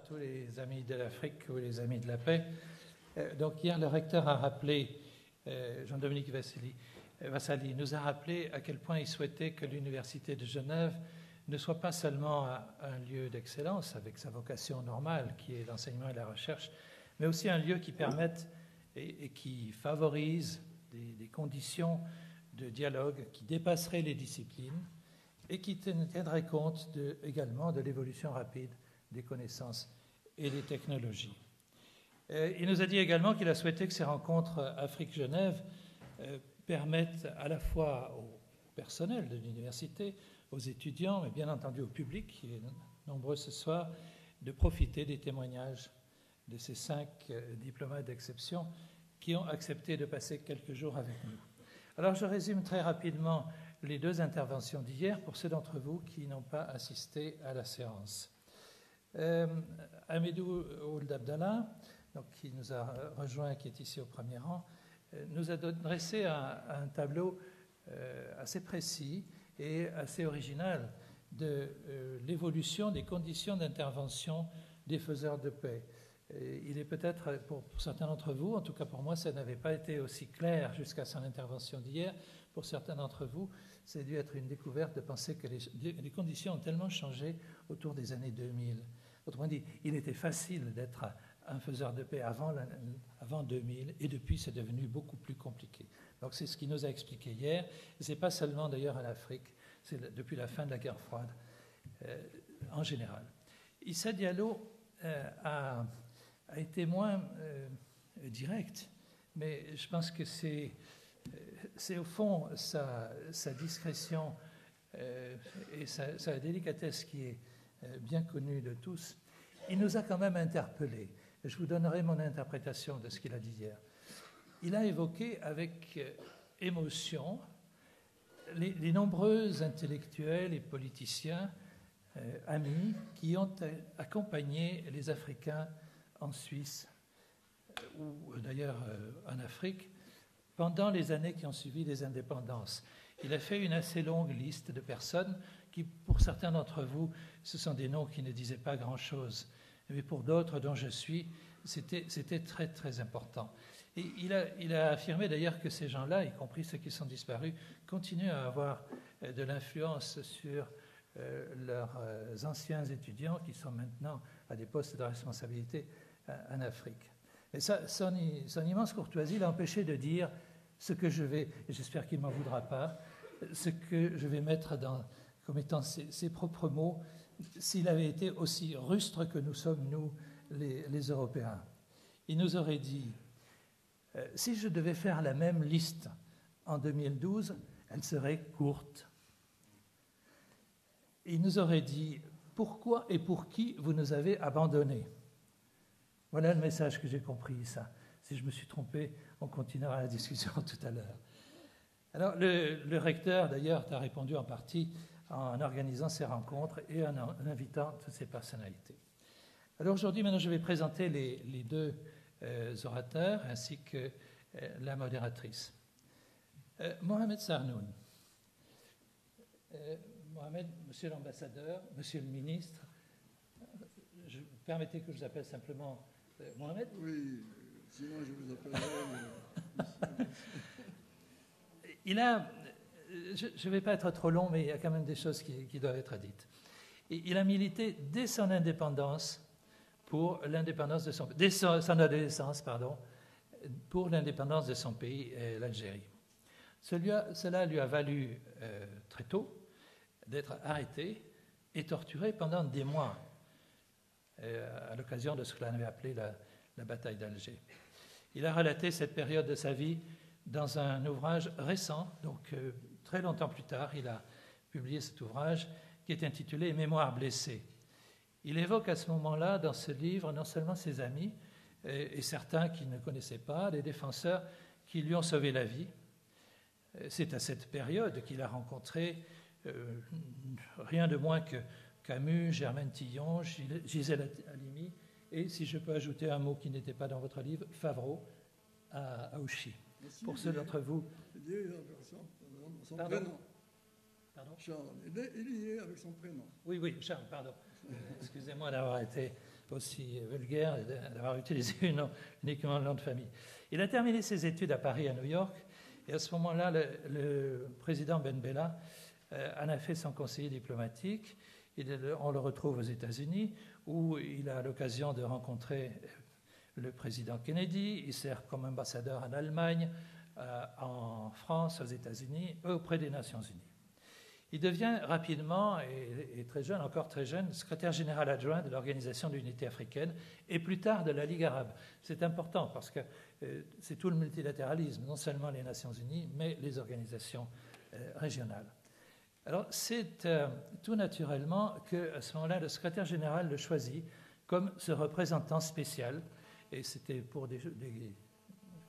tous les amis de l'Afrique ou les amis de la paix. Donc hier, le recteur a rappelé, Jean-Dominique Vassali nous a rappelé à quel point il souhaitait que l'Université de Genève ne soit pas seulement un lieu d'excellence avec sa vocation normale qui est l'enseignement et la recherche, mais aussi un lieu qui permette et qui favorise des conditions de dialogue qui dépasseraient les disciplines et qui tiendraient compte également de l'évolution rapide des connaissances et des technologies. Il nous a dit également qu'il a souhaité que ces rencontres Afrique-Genève permettent à la fois au personnel de l'université, aux étudiants, mais bien entendu au public, qui est nombreux ce soir, de profiter des témoignages de ces 5 diplomates d'exception qui ont accepté de passer quelques jours avec nous. Alors je résume très rapidement les 2 interventions d'hier pour ceux d'entre vous qui n'ont pas assisté à la séance. Hamidou Ould Abdallah, donc, qui nous a rejoint, qui est ici au premier rang, nous a dressé un tableau assez précis et assez original de l'évolution des conditions d'intervention des faiseurs de paix. Il est peut-être, pour certains d'entre vous, en tout cas pour moi, ça n'avait pas été aussi clair jusqu'à son intervention d'hier. Pour certains d'entre vous, ça a dû être une découverte de penser que les conditions ont tellement changé autour des années 2000. Autrement dit, il était facile d'être un faiseur de paix avant 2000, et depuis, c'est devenu beaucoup plus compliqué. Donc c'est ce qu'il nous a expliqué hier. Ce n'est pas seulement d'ailleurs en Afrique, c'est depuis la fin de la guerre froide en général. Issa Diallo a été moins direct, mais je pense que c'est au fond sa discrétion et sa délicatesse qui est bien connue de tous. Il nous a quand même interpellés. Je vous donnerai mon interprétation de ce qu'il a dit hier. Il a évoqué avec émotion les nombreux intellectuels et politiciens amis qui ont accompagné les Africains en Suisse ou d'ailleurs en Afrique pendant les années qui ont suivi les indépendances. Il a fait une assez longue liste de personnes qui, pour certains d'entre vous, ce sont des noms qui ne disaient pas grand-chose. Mais pour d'autres, dont je suis, c'était très, très important. Et il a affirmé d'ailleurs que ces gens-là, y compris ceux qui sont disparus, continuent à avoir de l'influence sur leurs anciens étudiants qui sont maintenant à des postes de responsabilité en Afrique. Mais son immense courtoisie l'a empêché de dire ce que je vais, et j'espère qu'il ne m'en voudra pas, ce que je vais mettre comme étant ses propres mots, s'il avait été aussi rustre que nous sommes, nous, les Européens. Il nous aurait dit, si je devais faire la même liste en 2012, elle serait courte. Il nous aurait dit, pourquoi et pour qui vous nous avez abandonnés? Voilà le message que j'ai compris, ça. Si je me suis trompé, on continuera la discussion tout à l'heure. Alors, le recteur, d'ailleurs, t'a répondu en partie en organisant ces rencontres et en invitant toutes ces personnalités. Alors aujourd'hui, maintenant, je vais présenter les 2 orateurs ainsi que la modératrice. Mohamed Sarnoun. Mohamed, monsieur l'ambassadeur, monsieur le ministre, permettez que je vous appelle simplement Mohamed? Oui, sinon je vous appellerai. Je ne vais pas être trop long, mais il y a quand même des choses qui doivent être dites. Et il a milité dès son indépendance pour l'indépendance de son adolescence, pour l'indépendance de son pays, l'Algérie. Cela lui a valu très tôt d'être arrêté et torturé pendant des mois à l'occasion de ce qu'on avait appelé la bataille d'Alger. Il a relaté cette période de sa vie dans un ouvrage récent, donc très longtemps plus tard, il a publié cet ouvrage qui est intitulé « Mémoires blessées ». Il évoque à ce moment-là, dans ce livre, non seulement ses amis, et certains qu'il ne connaissait pas, les défenseurs qui lui ont sauvé la vie. C'est à cette période qu'il a rencontré rien de moins que Camus, Germaine Tillon, Gisèle Halimi, et si je peux ajouter un mot qui n'était pas dans votre livre, Favreau, à Ouchy. Pour ceux d'entre vous... Son prénom. Pardon? Charles. Il est lié avec son prénom. Oui, Charles, pardon. Excusez-moi d'avoir été aussi vulgaire d'avoir utilisé uniquement le nom de famille. Il a terminé ses études à Paris, à New York, et à ce moment-là, le président Ben Bella en a fait son conseiller diplomatique. On le retrouve aux États-Unis, où il a l'occasion de rencontrer le président Kennedy. Il sert comme ambassadeur en Allemagne, en France, aux États-Unis, auprès des Nations Unies. Il devient rapidement, et très jeune, encore très jeune, secrétaire général adjoint de l'Organisation de l'Unité africaine et plus tard de la Ligue arabe. C'est important parce que c'est tout le multilatéralisme, non seulement les Nations Unies, mais les organisations régionales. Alors c'est tout naturellement qu'à ce moment-là, le secrétaire général le choisit comme ce représentant spécial, et c'était pour des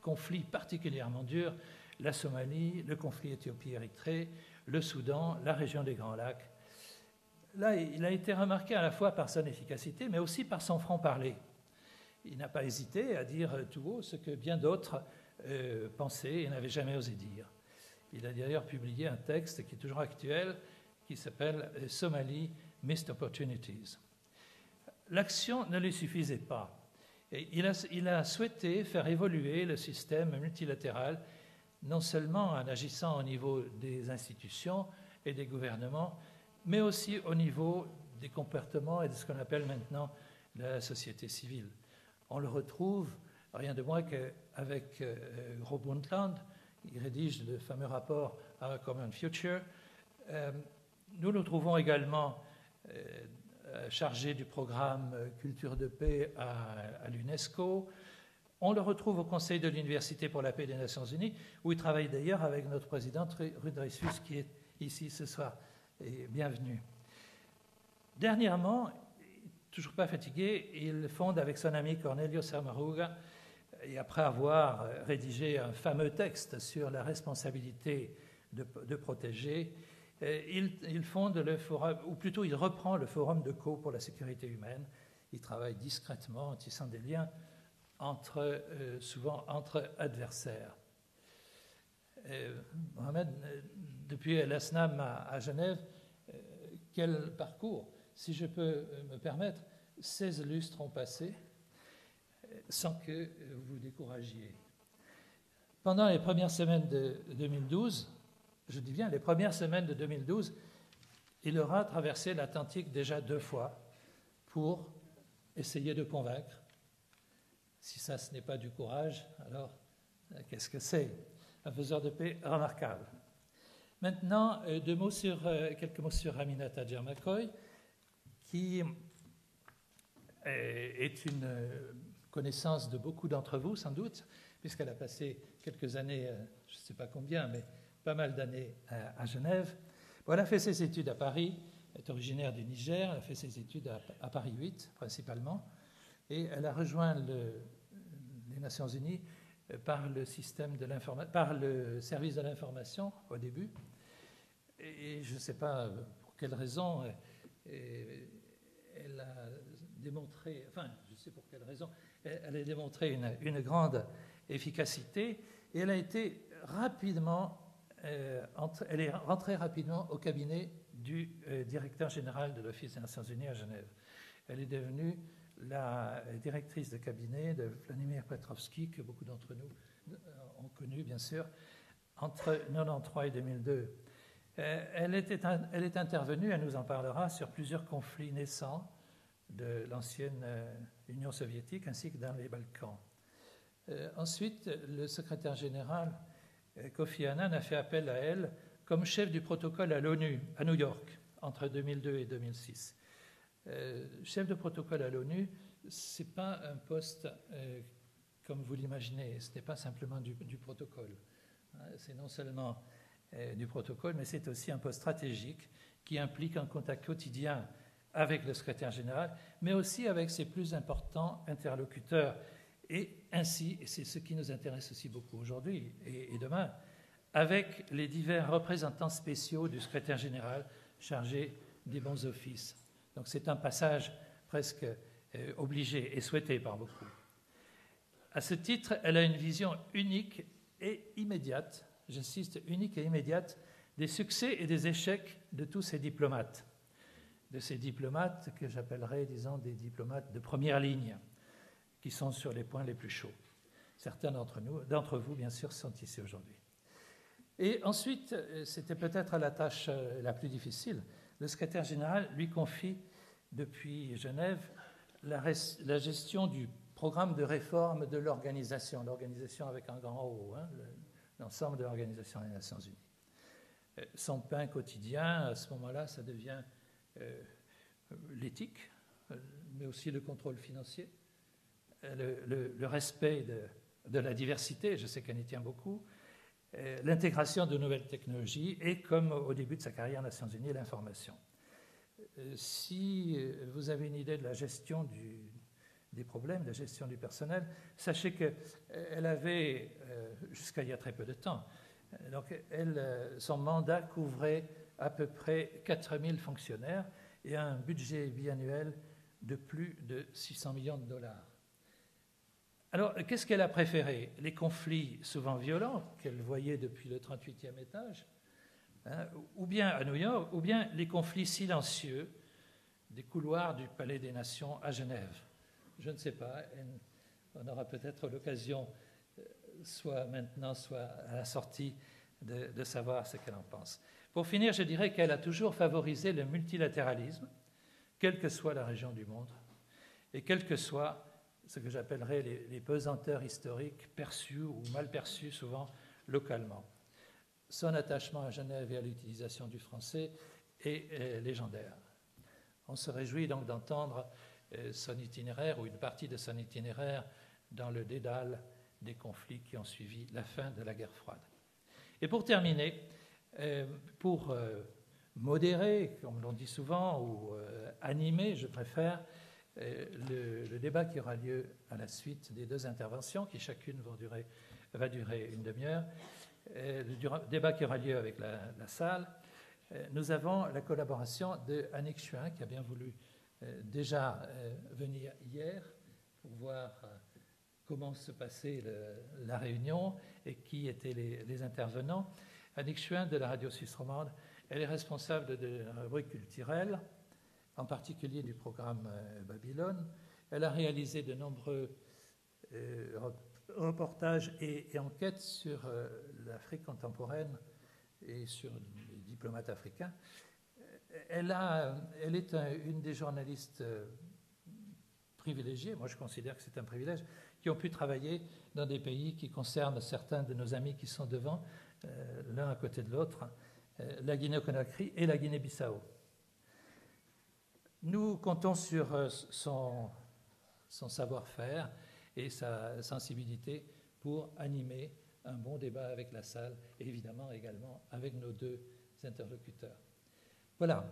conflits particulièrement durs, la Somalie, le conflit Éthiopie-Érythrée, le Soudan, la région des Grands Lacs. Là, il a été remarqué à la fois par son efficacité, mais aussi par son franc-parler. Il n'a pas hésité à dire tout haut ce que bien d'autres pensaient et n'avaient jamais osé dire. Il a d'ailleurs publié un texte qui est toujours actuel, qui s'appelle « Somalie, Missed Opportunities ». L'action ne lui suffisait pas. Et il a souhaité faire évoluer le système multilatéral, non seulement en agissant au niveau des institutions et des gouvernements, mais aussi au niveau des comportements et de ce qu'on appelle maintenant la société civile. On le retrouve, rien de moins qu'avec Gro Brundtland, il rédige le fameux rapport Our Common Future. Nous nous trouvons également chargé du programme Culture de paix à l'UNESCO. On le retrouve au Conseil de l'Université pour la paix des Nations Unies, où il travaille d'ailleurs avec notre présidente Ruud Dressus, qui est ici ce soir. Et bienvenue. Dernièrement, toujours pas fatigué, il fonde avec son ami Cornelio Samaruga, et après avoir rédigé un fameux texte sur la responsabilité de protéger, il fonde le forum, ou plutôt il reprend le Forum de Caux pour la sécurité humaine. Il travaille discrètement en tissant des liens souvent entre adversaires. Mohamed, depuis l'ASNAM à Genève, quel parcours, si je peux me permettre, 16 lustres ont passé sans que vous vous découragiez. Pendant les premières semaines de 2012, je dis bien les premières semaines de 2012, il aura traversé l'Atlantique déjà 2 fois pour essayer de convaincre. Si ça, ce n'est pas du courage, alors qu'est-ce que c'est? Un faiseur de paix remarquable. Maintenant, quelques mots sur Aminata Djermakoy, qui est une connaissance de beaucoup d'entre vous, sans doute, puisqu'elle a passé quelques années, je ne sais pas combien, mais pas mal d'années à Genève. Bon, elle a fait ses études à Paris, elle est originaire du Niger, elle a fait ses études à Paris 8, principalement, et elle a rejoint les Nations Unies par le service de l'information au début. Et je ne sais pas pour quelle raison elle a démontré, enfin, je sais pour quelle raison, elle a démontré une grande efficacité et elle a été rapidement, elle est rentrée rapidement au cabinet du directeur général de l'Office des Nations Unies à Genève. Elle est devenue la directrice de cabinet de Vladimir Petrovski, que beaucoup d'entre nous ont connu, bien sûr, entre 1993 et 2002. Elle est intervenue, elle nous en parlera, sur plusieurs conflits naissants de l'ancienne Union soviétique ainsi que dans les Balkans. Ensuite, le secrétaire général Kofi Annan a fait appel à elle comme chef du protocole à l'ONU à New York entre 2002 et 2006. Chef de protocole à l'ONU, ce n'est pas un poste comme vous l'imaginez, ce n'est pas simplement du protocole. C'est non seulement du protocole, mais c'est aussi un poste stratégique qui implique un contact quotidien avec le secrétaire général, mais aussi avec ses plus importants interlocuteurs. Et ainsi, et c'est ce qui nous intéresse aussi beaucoup aujourd'hui et demain, avec les divers représentants spéciaux du secrétaire général chargé des bons offices. Donc c'est un passage presque obligé et souhaité par beaucoup. À ce titre, elle a une vision unique et immédiate, j'insiste, unique et immédiate, des succès et des échecs de tous ces diplomates. de ces diplomates que j'appellerais, disons, des diplomates de première ligne, qui sont sur les points les plus chauds. Certains d'entre vous, bien sûr, sont ici aujourd'hui. Et ensuite, c'était peut-être la tâche la plus difficile. Le secrétaire général lui confie, depuis Genève, la gestion du programme de réforme de l'organisation avec un grand O, hein, l'ensemble de l'Organisation des Nations Unies. Son pain quotidien, à ce moment-là, ça devient l'éthique, mais aussi le contrôle financier, le respect de la diversité, je sais qu'elle y tient beaucoup, l'intégration de nouvelles technologies et, comme au début de sa carrière aux Nations Unies, l'information. Si vous avez une idée de la gestion des problèmes, de la gestion du personnel, sachez qu'elle avait, jusqu'à il y a très peu de temps, donc son mandat couvrait à peu près 4000 fonctionnaires et un budget biannuel de plus de 600 millions de dollars. Alors, qu'est-ce qu'elle a préféré? Les conflits souvent violents qu'elle voyait depuis le 38e étage, hein, ou bien à New York, ou bien les conflits silencieux des couloirs du Palais des Nations à Genève. Je ne sais pas, on aura peut-être l'occasion, soit maintenant, soit à la sortie, de savoir ce qu'elle en pense. Pour finir, je dirais qu'elle a toujours favorisé le multilatéralisme, quelle que soit la région du monde, et quel que soit ce que j'appellerais les pesanteurs historiques perçus ou mal perçus souvent localement. Son attachement à Genève et à l'utilisation du français est légendaire. On se réjouit donc d'entendre son itinéraire ou une partie de son itinéraire dans le dédale des conflits qui ont suivi la fin de la guerre froide. Et pour terminer, pour modérer, comme l'on dit souvent, ou animer, je préfère, le débat qui aura lieu à la suite des deux interventions, qui chacune va durer une demi-heure, le débat qui aura lieu avec la salle, nous avons la collaboration de Annick Chuin, qui a bien voulu déjà venir hier pour voir comment se passait la réunion et qui étaient les intervenants. Annick Chuin de la Radio Suisse Romande, elle est responsable de la rubrique culturelle, en particulier du programme Babylone. Elle a réalisé de nombreux reportages et enquêtes sur l'Afrique contemporaine et sur les diplomates africains. Elle est une des journalistes privilégiées, moi je considère que c'est un privilège, qui ont pu travailler dans des pays qui concernent certains de nos amis qui sont devant, l'un à côté de l'autre, la Guinée-Conakry et la Guinée-Bissau. Nous comptons sur son savoir-faire et sa sensibilité pour animer un bon débat avec la salle et évidemment également avec nos deux interlocuteurs. Voilà,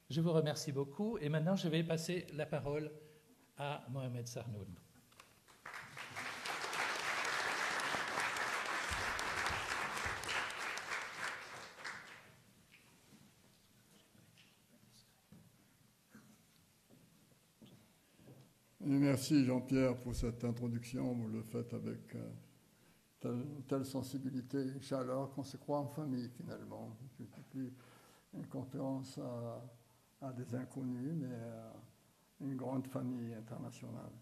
je vous remercie beaucoup et maintenant je vais passer la parole à Mohamed Sarnoun. Merci Jean-Pierre pour cette introduction. Vous le faites avec telle sensibilité et chaleur qu'on se croit en famille finalement. Ce n'est plus une conférence à des inconnus, mais à une grande famille internationale.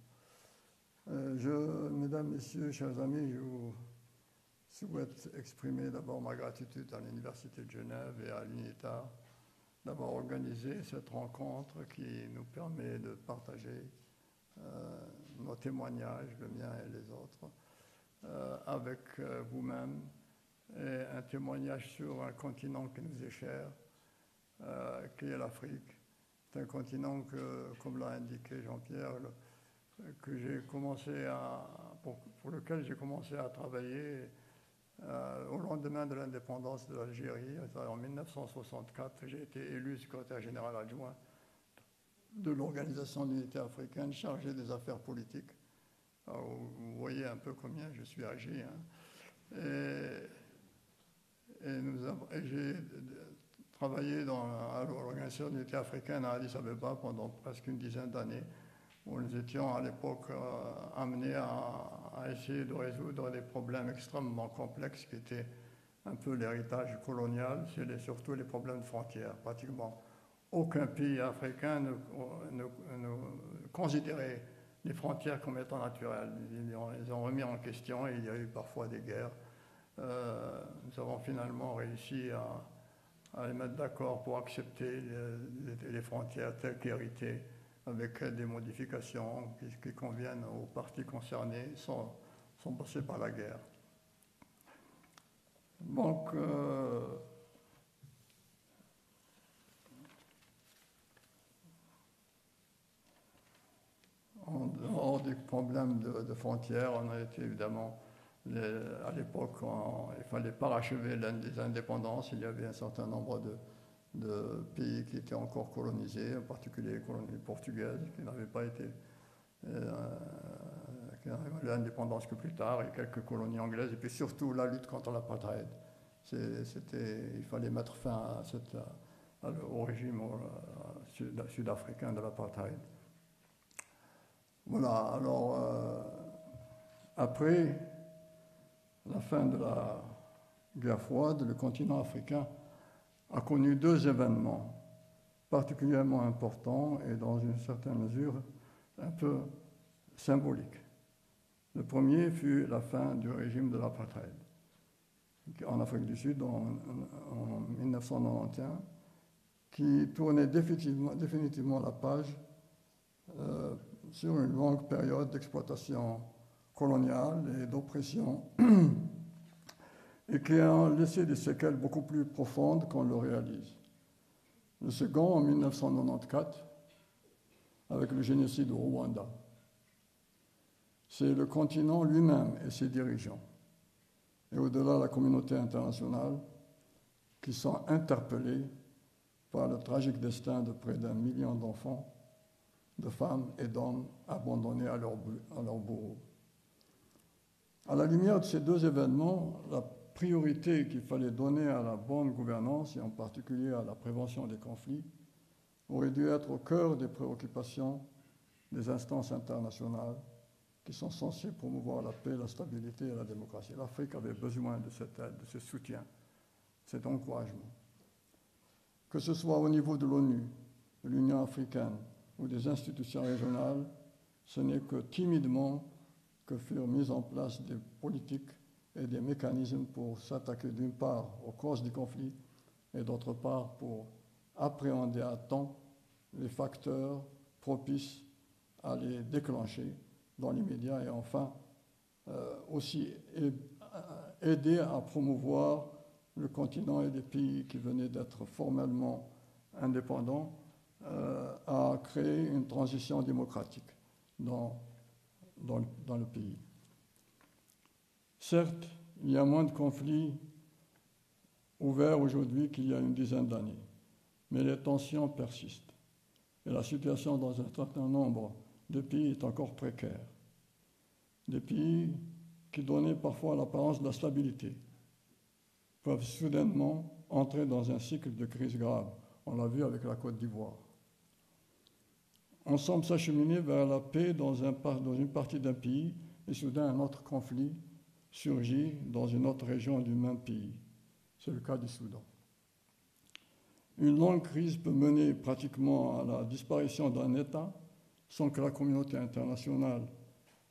Mesdames, Messieurs, chers amis, je vous souhaite exprimer d'abord ma gratitude à l'Université de Genève et à l'UNITA d'avoir organisé cette rencontre qui nous permet de partager nos témoignages, le mien et les autres, avec vous-même, et un témoignage sur un continent qui nous est cher, qui est l'Afrique. C'est un continent que, comme l'a indiqué Jean-Pierre, pour lequel j'ai commencé à travailler au lendemain de l'indépendance de l'Algérie. En 1964, j'ai été élu secrétaire général adjoint de l'Organisation de l'Unité africaine chargée des affaires politiques. Alors, vous voyez un peu combien je suis âgé. Hein. Et j'ai travaillé à l'Organisation de l'Unité africaine à Addis Abeba pendant presque une dizaine d'années, où nous étions à l'époque amenés à essayer de résoudre des problèmes extrêmement complexes qui étaient un peu l'héritage colonial, c'est surtout les problèmes de frontières. Pratiquement aucun pays africain ne considérait les frontières comme étant naturelles. Ils ont remis en question et il y a eu parfois des guerres. Nous avons finalement réussi à les mettre d'accord pour accepter les frontières telles qu'héritées, avec des modifications qui conviennent aux parties concernées sans passer par la guerre. Donc, hors des problèmes de frontières, on a été évidemment, à l'époque, il fallait parachever les indépendances. Il y avait un certain nombre de pays qui étaient encore colonisés, en particulier les colonies portugaises, qui n'avaient pas été, qui n'avaient l'indépendance que plus tard, et quelques colonies anglaises, et puis surtout la lutte contre l'apartheid. Il fallait mettre fin au régime sud-africain de l'apartheid. Voilà, alors, après la fin de la guerre froide, le continent africain a connu deux événements particulièrement importants et dans une certaine mesure un peu symboliques. Le premier fut la fin du régime de l'apartheid en Afrique du Sud en 1991, qui tournait définitivement la page sur une longue période d'exploitation coloniale et d'oppression et qui a laissé des séquelles beaucoup plus profondes qu'on le réalise. Le second en 1994, avec le génocide au Rwanda. C'est le continent lui-même et ses dirigeants, et au-delà la communauté internationale, qui sont interpellés par le tragique destin de près d'1 million d'enfants, de femmes et d'hommes abandonnés à leur bourreaux. À la lumière de ces deux événements, la priorité qu'il fallait donner à la bonne gouvernance, et en particulier à la prévention des conflits, aurait dû être au cœur des préoccupations des instances internationales qui sont censées promouvoir la paix, la stabilité et la démocratie. L'Afrique avait besoin de cette aide, de ce soutien, cet encouragement. Que ce soit au niveau de l'ONU, de l'Union africaine ou des institutions régionales, ce n'est que timidement que furent mises en place des politiques et des mécanismes pour s'attaquer d'une part aux causes du conflit et d'autre part pour appréhender à temps les facteurs propices à les déclencher dans l'immédiat et enfin aussi aider à promouvoir le continent et les pays qui venaient d'être formellement indépendants à créer une transition démocratique dans le pays. Certes, il y a moins de conflits ouverts aujourd'hui qu'il y a une dizaine d'années, mais les tensions persistent et la situation dans un certain nombre de pays est encore précaire. Des pays qui donnaient parfois l'apparence de la stabilité peuvent soudainement entrer dans un cycle de crise grave. On l'a vu avec la Côte d'Ivoire. On semble s'acheminer vers la paix dans une partie d'un pays et soudain un autre conflit surgit dans une autre région du même pays. C'est le cas du Soudan. Une longue crise peut mener pratiquement à la disparition d'un État sans que la communauté internationale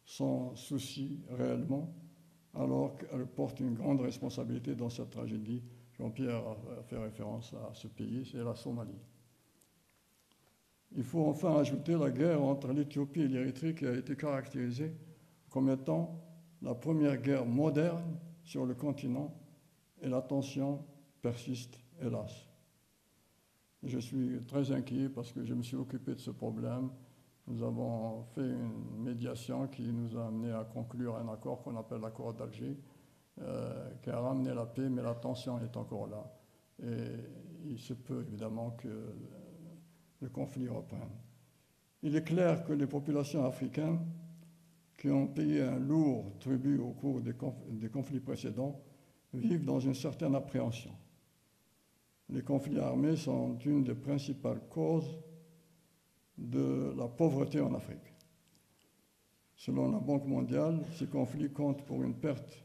s'en soucie réellement, alors qu'elle porte une grande responsabilité dans cette tragédie. Jean-Pierre a fait référence à ce pays, c'est la Somalie. Il faut enfin ajouter la guerre entre l'Éthiopie et l'Érythrée qui a été caractérisée comme étant la première guerre moderne sur le continent et la tension persiste, hélas. Je suis très inquiet parce que je me suis occupé de ce problème. Nous avons fait une médiation qui nous a amené à conclure un accord qu'on appelle l'accord d'Alger, qui a ramené la paix, mais la tension est encore là. Et il se peut évidemment que le conflit reprenne. Il est clair que les populations africaines qui ont payé un lourd tribut au cours des conflits précédents vivent dans une certaine appréhension. Les conflits armés sont une des principales causes de la pauvreté en Afrique. Selon la Banque mondiale, ces conflits comptent pour une perte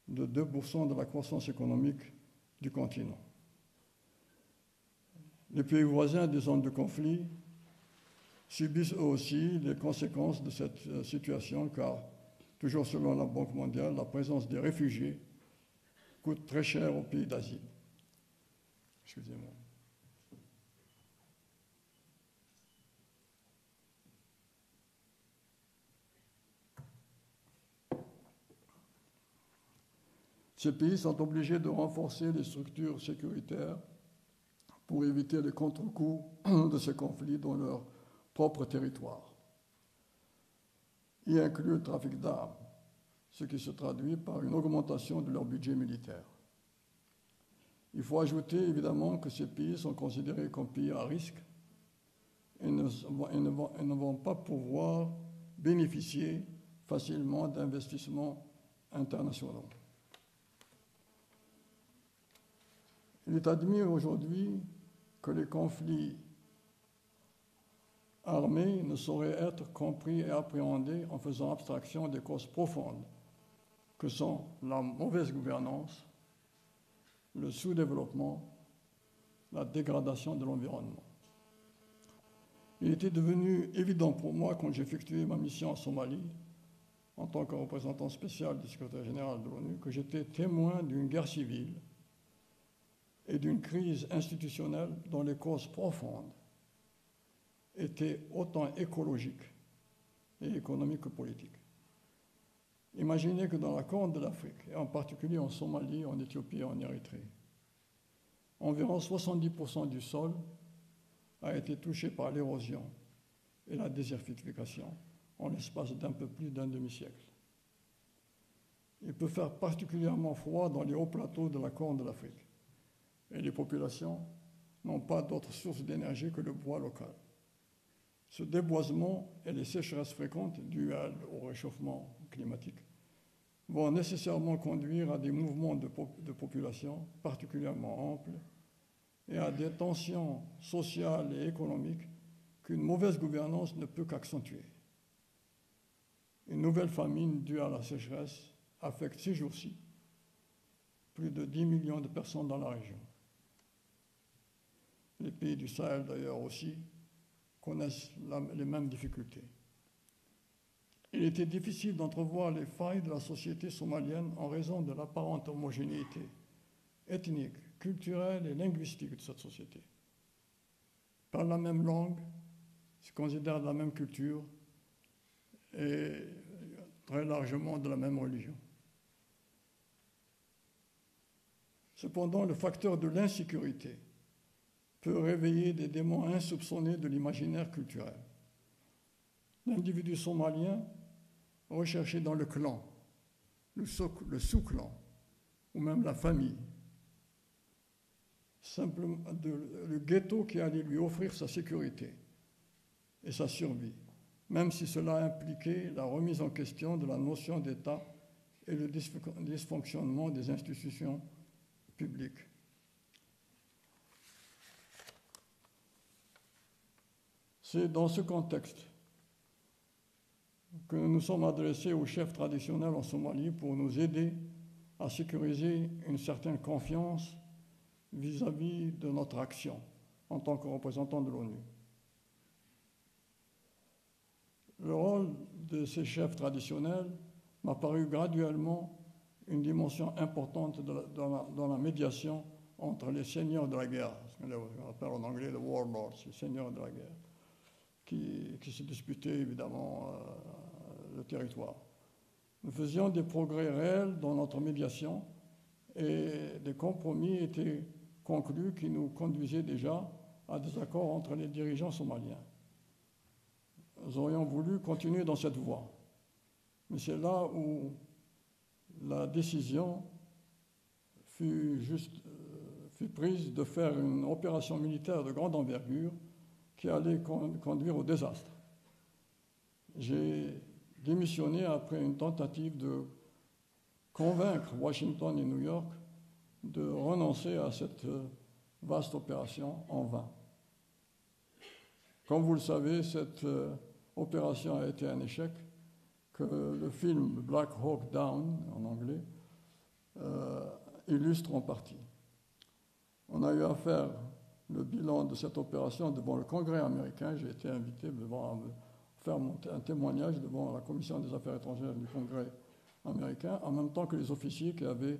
de 2% de la croissance économique du continent. Les pays voisins des zones de conflit subissent eux aussi les conséquences de cette situation, car, toujours selon la Banque mondiale, la présence des réfugiés coûte très cher aux pays d'asile. Excusez-moi. Ces pays sont obligés de renforcer les structures sécuritaires pour éviter les contre-coups de ces conflits dans leur propre territoire, y inclut le trafic d'armes, ce qui se traduit par une augmentation de leur budget militaire. Il faut ajouter évidemment que ces pays sont considérés comme pays à risque et ne vont pas pouvoir bénéficier facilement d'investissements internationaux. Il est admis aujourd'hui que les conflits armés ne sauraient être compris et appréhendés en faisant abstraction des causes profondes que sont la mauvaise gouvernance, le sous-développement, la dégradation de l'environnement. Il était devenu évident pour moi, quand j'ai effectué ma mission en Somalie, en tant que représentant spécial du secrétaire général de l'ONU, que j'étais témoin d'une guerre civile et d'une crise institutionnelle dont les causes profondes étaient autant écologiques et économiques que politiques. Imaginez que dans la Corne de l'Afrique, et en particulier en Somalie, en Éthiopie et en Érythrée, environ 70% du sol a été touché par l'érosion et la désertification en l'espace d'un peu plus d'un demi-siècle. Il peut faire particulièrement froid dans les hauts plateaux de la Corne de l'Afrique, et les populations n'ont pas d'autre source d'énergie que le bois local. Ce déboisement et les sécheresses fréquentes dues au réchauffement climatique vont nécessairement conduire à des mouvements de population particulièrement amples et à des tensions sociales et économiques qu'une mauvaise gouvernance ne peut qu'accentuer. Une nouvelle famine due à la sécheresse affecte ces jours-ci plus de 10 millions de personnes dans la région. Les pays du Sahel, d'ailleurs, aussi, connaissent les mêmes difficultés. Il était difficile d'entrevoir les failles de la société somalienne en raison de l'apparente homogénéité ethnique, culturelle et linguistique de cette société. Parlent la même langue, se considèrent de la même culture et très largement de la même religion. Cependant, le facteur de l'insécurité peut réveiller des démons insoupçonnés de l'imaginaire culturel. L'individu somalien recherché dans le clan, le sous-clan, ou même la famille, simplement le ghetto qui allait lui offrir sa sécurité et sa survie, même si cela impliquait la remise en question de la notion d'État et le dysfonctionnement des institutions publiques. C'est dans ce contexte que nous nous sommes adressés aux chefs traditionnels en Somalie pour nous aider à sécuriser une certaine confiance vis-à-vis de notre action en tant que représentant de l'ONU. Le rôle de ces chefs traditionnels m'a paru graduellement une dimension importante dans la médiation entre les seigneurs de la guerre, ce qu'on appelle en anglais les warlords, les seigneurs de la guerre, qui se disputaient évidemment le territoire. Nous faisions des progrès réels dans notre médiation et des compromis étaient conclus qui nous conduisaient déjà à des accords entre les dirigeants somaliens. Nous aurions voulu continuer dans cette voie, mais c'est là où la décision fut prise de faire une opération militaire de grande envergure qui allait conduire au désastre. J'ai démissionné après une tentative de convaincre Washington et New York de renoncer à cette vaste opération en vain. Comme vous le savez, cette opération a été un échec que le film Black Hawk Down, en anglais, illustre en partie. On a eu affaire le bilan de cette opération devant le Congrès américain. J'ai été invité à faire un témoignage devant la Commission des Affaires étrangères du Congrès américain, en même temps que les officiers qui avaient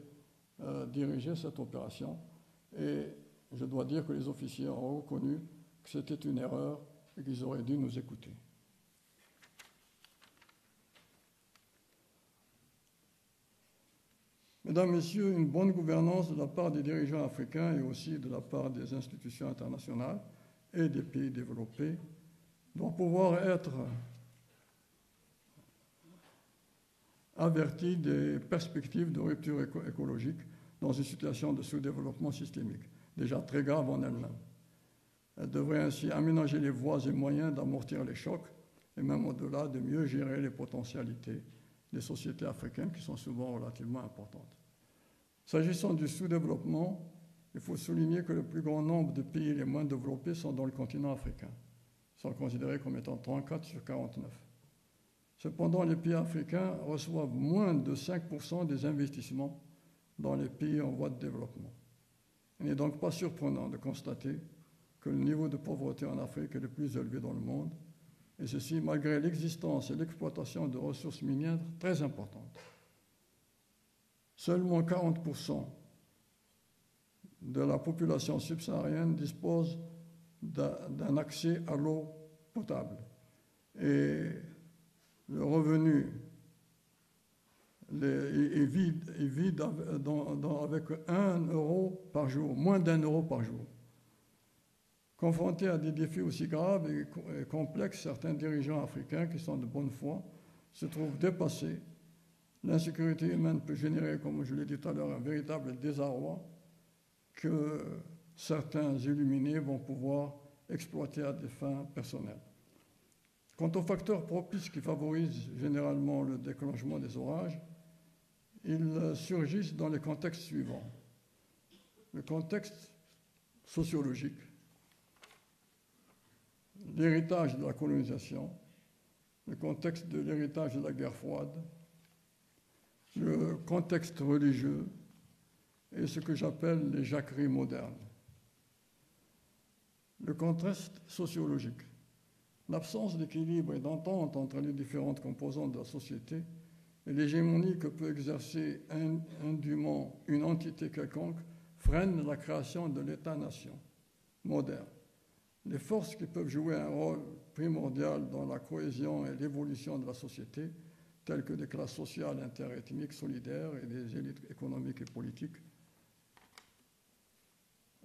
dirigé cette opération. Et je dois dire que les officiers ont reconnu que c'était une erreur et qu'ils auraient dû nous écouter. Mesdames, Messieurs, une bonne gouvernance de la part des dirigeants africains et aussi de la part des institutions internationales et des pays développés doit pouvoir être avertie des perspectives de rupture écologique dans une situation de sous-développement systémique, déjà très grave en elle-même. Elle devrait ainsi aménager les voies et moyens d'amortir les chocs et même au-delà de mieux gérer les potentialités des sociétés africaines qui sont souvent relativement importantes. S'agissant du sous-développement, il faut souligner que le plus grand nombre de pays les moins développés sont dans le continent africain. Ils sont considérés comme étant 34 sur 49. Cependant, les pays africains reçoivent moins de 5% des investissements dans les pays en voie de développement. Il n'est donc pas surprenant de constater que le niveau de pauvreté en Afrique est le plus élevé dans le monde, et ceci malgré l'existence et l'exploitation de ressources minières très importantes. Seulement 40% de la population subsaharienne dispose d'un accès à l'eau potable. Et le revenu, il vit avec 1 euro par jour, moins d'1 euro par jour. Confrontés à des défis aussi graves et complexes, certains dirigeants africains qui sont de bonne foi se trouvent dépassés. L'insécurité humaine peut générer, comme je l'ai dit tout à l'heure, un véritable désarroi que certains illuminés vont pouvoir exploiter à des fins personnelles. Quant aux facteurs propices qui favorisent généralement le déclenchement des orages, ils surgissent dans les contextes suivants. Le contexte sociologique, l'héritage de la colonisation, le contexte de l'héritage de la guerre froide, le contexte religieux et ce que j'appelle les jacqueries modernes. Le contexte sociologique, l'absence d'équilibre et d'entente entre les différentes composantes de la société et l'hégémonie que peut exercer indûment une entité quelconque freine la création de l'État-nation moderne. Les forces qui peuvent jouer un rôle primordial dans la cohésion et l'évolution de la société, telles que des classes sociales interethniques solidaires et des élites économiques et politiques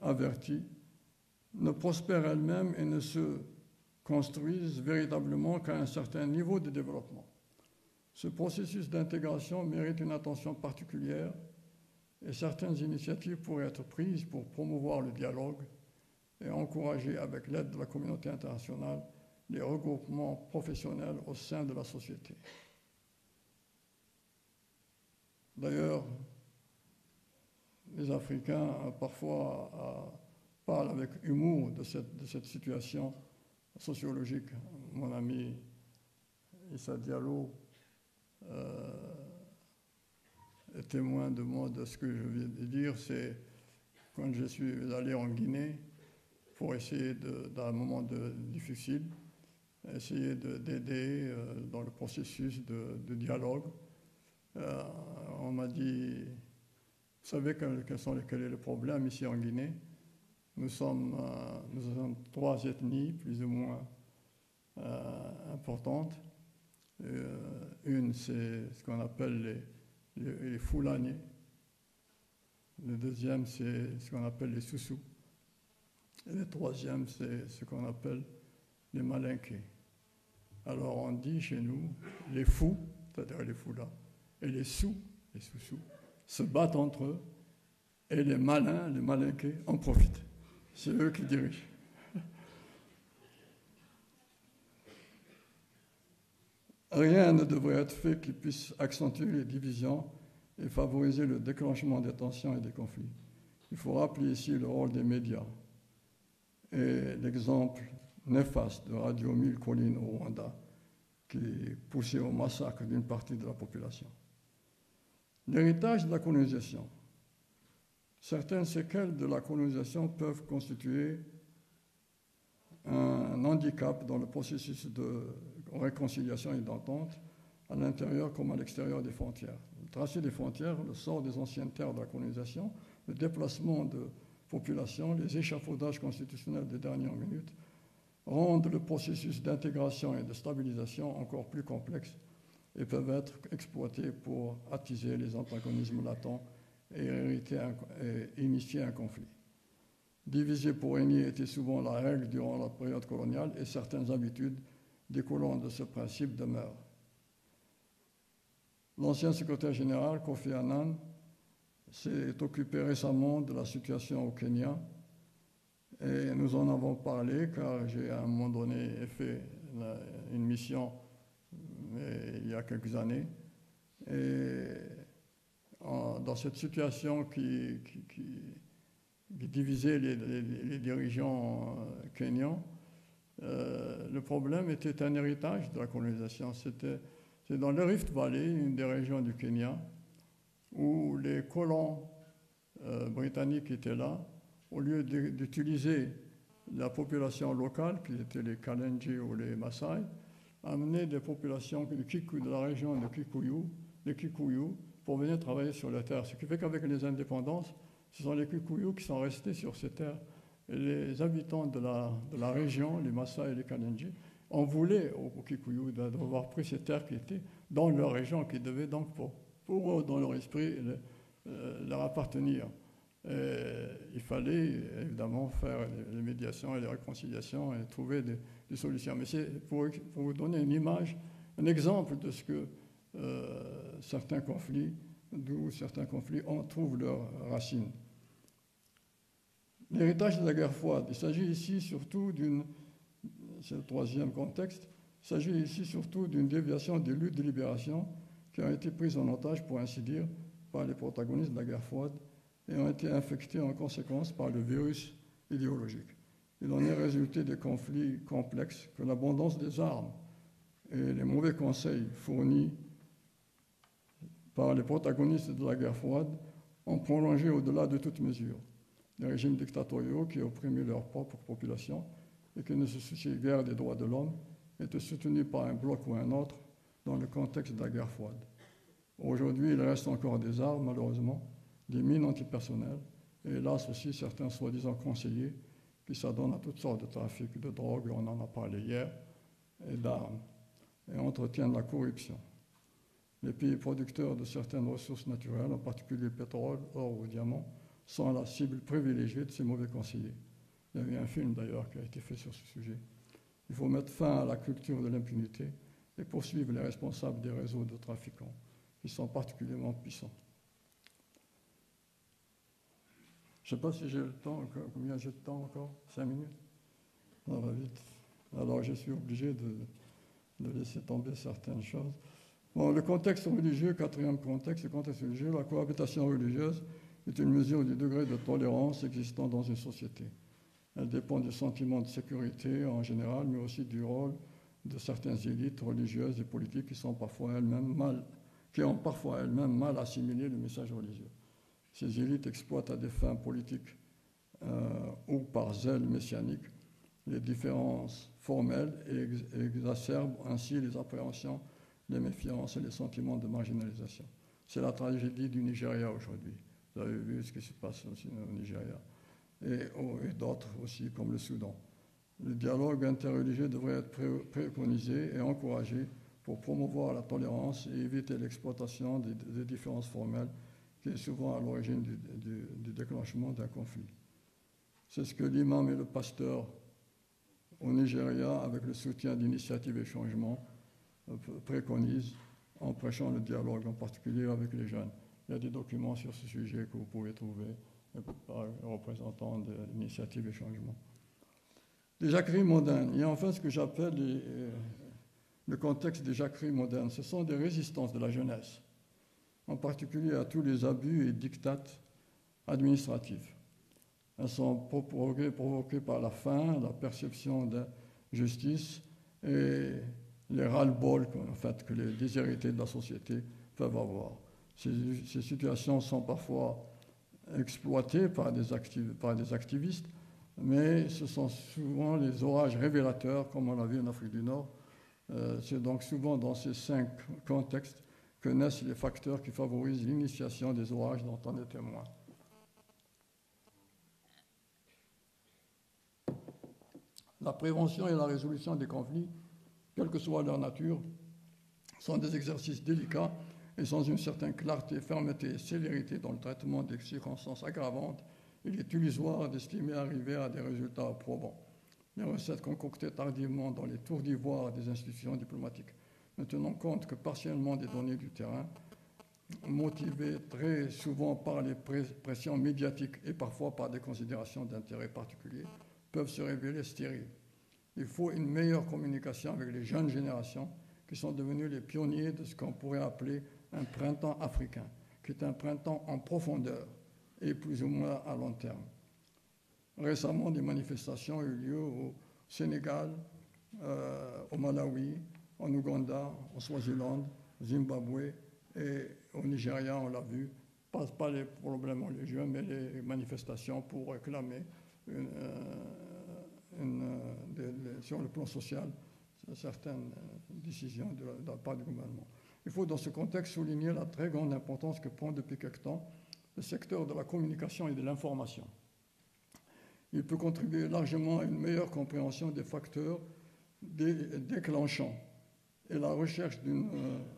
averties, ne prospèrent elles-mêmes et ne se construisent véritablement qu'à un certain niveau de développement. Ce processus d'intégration mérite une attention particulière et certaines initiatives pourraient être prises pour promouvoir le dialogue et encourager, avec l'aide de la communauté internationale, les regroupements professionnels au sein de la société. D'ailleurs, les Africains parfois parlent avec humour de cette situation sociologique. Mon ami Issa Diallo est témoin de moi de ce que je viens de dire. C'est quand je suis allé en Guinée pour essayer, dans un moment difficile, essayer d'aider dans le processus de dialogue. On m'a dit, vous savez quel est le problème ici en Guinée? Nous sommes 3 ethnies plus ou moins importantes. Une, c'est ce qu'on appelle les Fulani. Le deuxième, c'est ce qu'on appelle les Soussous. Et le troisième, c'est ce qu'on appelle les Malinqués. Alors on dit chez nous, les fous, c'est-à-dire les Foulas, et les Soussous, se battent entre eux, et les malins, les Malinqués, en profitent. C'est eux qui dirigent. Rien ne devrait être fait qui puisse accentuer les divisions et favoriser le déclenchement des tensions et des conflits. Il faut rappeler ici le rôle des médias et l'exemple néfaste de Radio 1000 Collines au Rwanda qui poussait au massacre d'une partie de la population. L'héritage de la colonisation. Certaines séquelles de la colonisation peuvent constituer un handicap dans le processus de réconciliation et d'entente, à l'intérieur comme à l'extérieur des frontières. Le tracé des frontières, le sort des anciennes terres de la colonisation, le déplacement de population, les échafaudages constitutionnels des dernières minutes rendent le processus d'intégration et de stabilisation encore plus complexe et peuvent être exploités pour attiser les antagonismes latents et initier un conflit. Diviser pour régner était souvent la règle durant la période coloniale et certaines habitudes découlant de ce principe demeurent. L'ancien secrétaire général, Kofi Annan, s'est occupé récemment de la situation au Kenya et nous en avons parlé car j'ai à un moment donné fait une mission il y a quelques années. Et dans cette situation qui divisait les dirigeants kenyans, le problème était un héritage de la colonisation. C'est dans le Rift Valley, une des régions du Kenya, où les colons britanniques étaient là, au lieu d'utiliser la population locale, qui étaient les Kalenjin ou les Maasai, amener des populations de la région de les Kikuyu, pour venir travailler sur la terre. Ce qui fait qu'avec les indépendances, ce sont les Kikuyu qui sont restés sur ces terres. Et les habitants de la région, les Maasai et les Kalenjin, en voulaient aux Kikuyu d'avoir pris ces terres qui étaient dans leur région, qui devaient donc pour eux, dans leur esprit, leur appartenir. Et il fallait évidemment faire les médiations et les réconciliations et trouver des solutions. Mais c'est pour vous donner une image, un exemple de ce que d'où certains conflits en trouvent leurs racines. L'héritage de la guerre froide, il s'agit ici surtout c'est le troisième contexte, il s'agit ici surtout d'une déviation des luttes de libération qui ont été prises en otage, pour ainsi dire, par les protagonistes de la guerre froide et ont été infectés en conséquence par le virus idéologique. Il en est résulté des conflits complexes que l'abondance des armes et les mauvais conseils fournis par les protagonistes de la guerre froide ont prolongé au-delà de toute mesure. Des régimes dictatoriaux qui opprimaient leur propre population et qui ne se souciaient guère des droits de l'homme étaient soutenus par un bloc ou un autre dans le contexte de la guerre froide. Aujourd'hui, il reste encore des armes, malheureusement, des mines antipersonnelles, et hélas aussi certains soi-disant conseillers qui s'adonnent à toutes sortes de trafics de drogue, on en a parlé hier, et d'armes, et entretiennent la corruption. Les pays producteurs de certaines ressources naturelles, en particulier pétrole, or ou diamant, sont la cible privilégiée de ces mauvais conseillers. Il y a eu un film d'ailleurs qui a été fait sur ce sujet. Il faut mettre fin à la culture de l'impunité et poursuivre les responsables des réseaux de trafiquants, qui sont particulièrement puissants. Je ne sais pas si j'ai le temps, combien j'ai de temps encore? 5 minutes? Ça va vite. Alors je suis obligé de laisser tomber certaines choses. Bon, le contexte religieux, quatrième contexte, le contexte religieux, la cohabitation religieuse est une mesure du degré de tolérance existant dans une société. Elle dépend du sentiment de sécurité en général, mais aussi du rôle de certaines élites religieuses et politiques qui ont parfois elles-mêmes mal assimilé le message religieux. Ces élites exploitent à des fins politiques ou par zèle messianique les différences formelles et exacerbent ainsi les appréhensions, les méfiances et les sentiments de marginalisation. C'est la tragédie du Nigeria aujourd'hui. Vous avez vu ce qui se passe aussi au Nigeria. Et d'autres aussi, comme le Soudan. Le dialogue interreligieux devrait être préconisé et encouragé pour promouvoir la tolérance et éviter l'exploitation des différences formelles qui est souvent à l'origine du déclenchement d'un conflit. C'est ce que l'imam et le pasteur au Nigeria, avec le soutien d'Initiative et Changement, préconisent en prêchant le dialogue, en particulier avec les jeunes. Il y a des documents sur ce sujet que vous pouvez trouver par représentants de l'Initiative et Changement. Les jacqueries modernes. Il y a enfin ce que j'appelle le contexte des jacqueries modernes. Ce sont des résistances de la jeunesse, en particulier à tous les abus et diktats administratifs. Elles sont provoquées par la faim, la perception d'injustice et les ras-le-bol que les déshérités de la société peuvent avoir. Ces situations sont parfois exploitées par des activistes mais ce sont souvent les orages révélateurs, comme on l'a vu en Afrique du Nord. C'est donc souvent dans ces 5 contextes que naissent les facteurs qui favorisent l'initiation des orages dont on est témoin. La prévention et la résolution des conflits, quelle que soit leur nature, sont des exercices délicats et sans une certaine clarté, fermeté et célérité dans le traitement des circonstances aggravantes, il est illusoire d'estimer arriver à des résultats probants. Les recettes concoctées tardivement dans les tours d'ivoire des institutions diplomatiques, ne tenant compte que partiellement des données du terrain, motivées très souvent par les pressions médiatiques et parfois par des considérations d'intérêt particulier, peuvent se révéler stériles. Il faut une meilleure communication avec les jeunes générations qui sont devenus les pionniers de ce qu'on pourrait appeler un printemps africain, qui est un printemps en profondeur et plus ou moins à long terme. Récemment, des manifestations ont eu lieu au Sénégal, au Malawi, en Ouganda, au Swaziland, au Zimbabwe et au Nigeria, on l'a vu. Pas les problèmes religieux, mais les manifestations pour réclamer sur le plan social certaines décisions de la part du gouvernement. Il faut dans ce contexte souligner la très grande importance que prend depuis quelque temps le secteur de la communication et de l'information. Il peut contribuer largement à une meilleure compréhension des facteurs déclenchants et la recherche d'une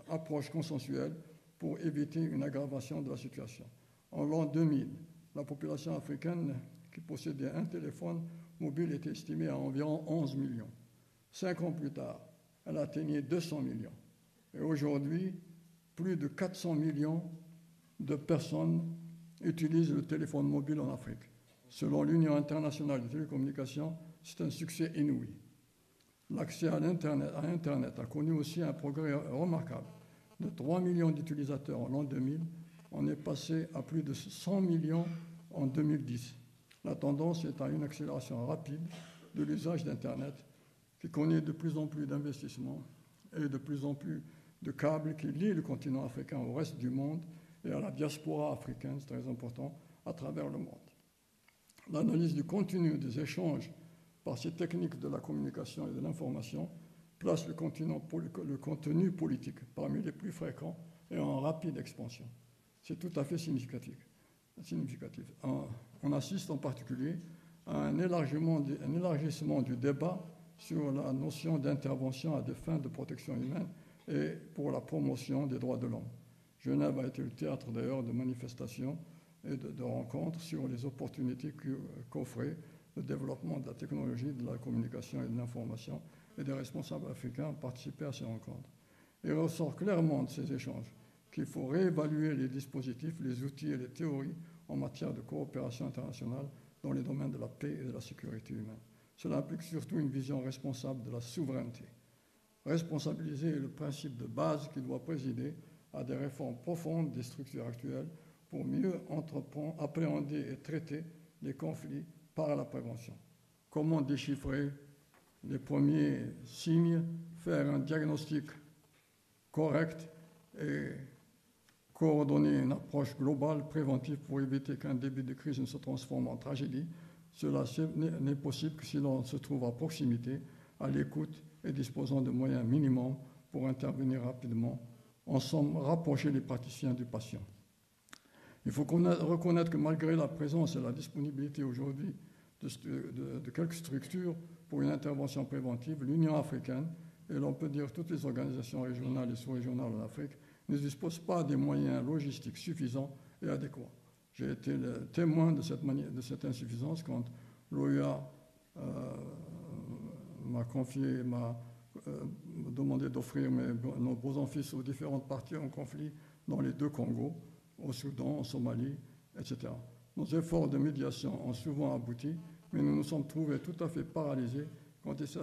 approche consensuelle pour éviter une aggravation de la situation. En l'an 2000, la population africaine qui possédait un téléphone mobile était estimée à environ 11 millions. 5 ans plus tard, elle atteignait 200 millions. Et aujourd'hui, plus de 400 millions de personnes utilisent le téléphone mobile en Afrique. Selon l'Union internationale des télécommunications, c'est un succès inouï. L'accès à Internet a connu aussi un progrès remarquable. De 3 millions d'utilisateurs en l'an 2000, on est passé à plus de 100 millions en 2010. La tendance est à une accélération rapide de l'usage d'Internet qui connaît de plus en plus d'investissements et de plus en plus de câbles qui lient le continent africain au reste du monde et à la diaspora africaine, c'est très important, à travers le monde. L'analyse du contenu des échanges par ces techniques de la communication et de l'information place le contenu politique parmi les plus fréquents et en rapide expansion. C'est tout à fait significatif. On assiste en particulier à un élargissement du débat sur la notion d'intervention à des fins de protection humaine et pour la promotion des droits de l'homme. Genève a été le théâtre d'ailleurs de manifestations et de rencontres sur les opportunités qu'offrait le développement de la technologie, de la communication et de l'information, et des responsables africains participaient à ces rencontres. Il ressort clairement de ces échanges qu'il faut réévaluer les dispositifs, les outils et les théories en matière de coopération internationale dans les domaines de la paix et de la sécurité humaine. Cela implique surtout une vision responsable de la souveraineté. Responsabiliser est le principe de base qui doit présider à des réformes profondes des structures actuelles pour mieux appréhender et traiter les conflits par la prévention. Comment déchiffrer les premiers signes, faire un diagnostic correct et coordonner une approche globale préventive pour éviter qu'un début de crise ne se transforme en tragédie. Cela n'est possible que si l'on se trouve à proximité, à l'écoute et disposant de moyens minimums pour intervenir rapidement. En somme, rapprocher les praticiens du patient. Il faut reconnaître que malgré la présence et la disponibilité aujourd'hui de quelques structures pour une intervention préventive, l'Union africaine, et l'on peut dire toutes les organisations régionales et sous-régionales en Afrique, ne disposent pas des moyens logistiques suffisants et adéquats. J'ai été le témoin de cette insuffisance quand l'OUA m'a demandé d'offrir nos beaux-enfants aux différentes parties en conflit dans les 2 Congos, au Soudan, en Somalie, etc. Nos efforts de médiation ont souvent abouti, mais nous nous sommes trouvés tout à fait paralysés quand il s'est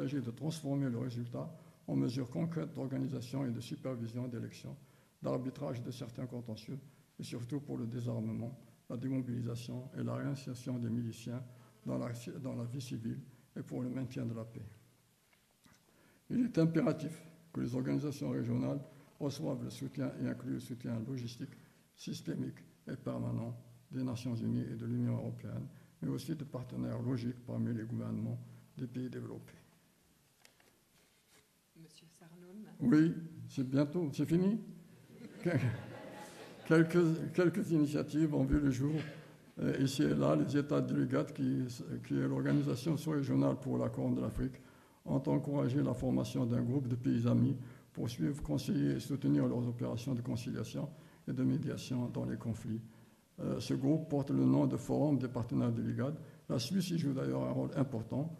agi de transformer le résultat en mesures concrètes d'organisation et de supervision d'élections, d'arbitrage de certains contentieux, et surtout pour le désarmement, la démobilisation et la réinsertion des miliciens dans la vie civile et pour le maintien de la paix. Il est impératif que les organisations régionales reçoivent le soutien et incluent le soutien logistique systémique et permanent des Nations Unies et de l'Union européenne, mais aussi de partenaires logiques parmi les gouvernements des pays développés. Monsieur Sarnoun. Oui, c'est bientôt, c'est fini. Quelques initiatives ont vu le jour ici et là. Les États délégats, qui est l'organisation sous-régionale pour la Corne de l'Afrique, ont encouragé la formation d'un groupe de pays amis pour suivre, conseiller et soutenir leurs opérations de conciliation et de médiation dans les conflits. Ce groupe porte le nom de Forum des partenaires délégats. La Suisse y joue d'ailleurs un rôle important.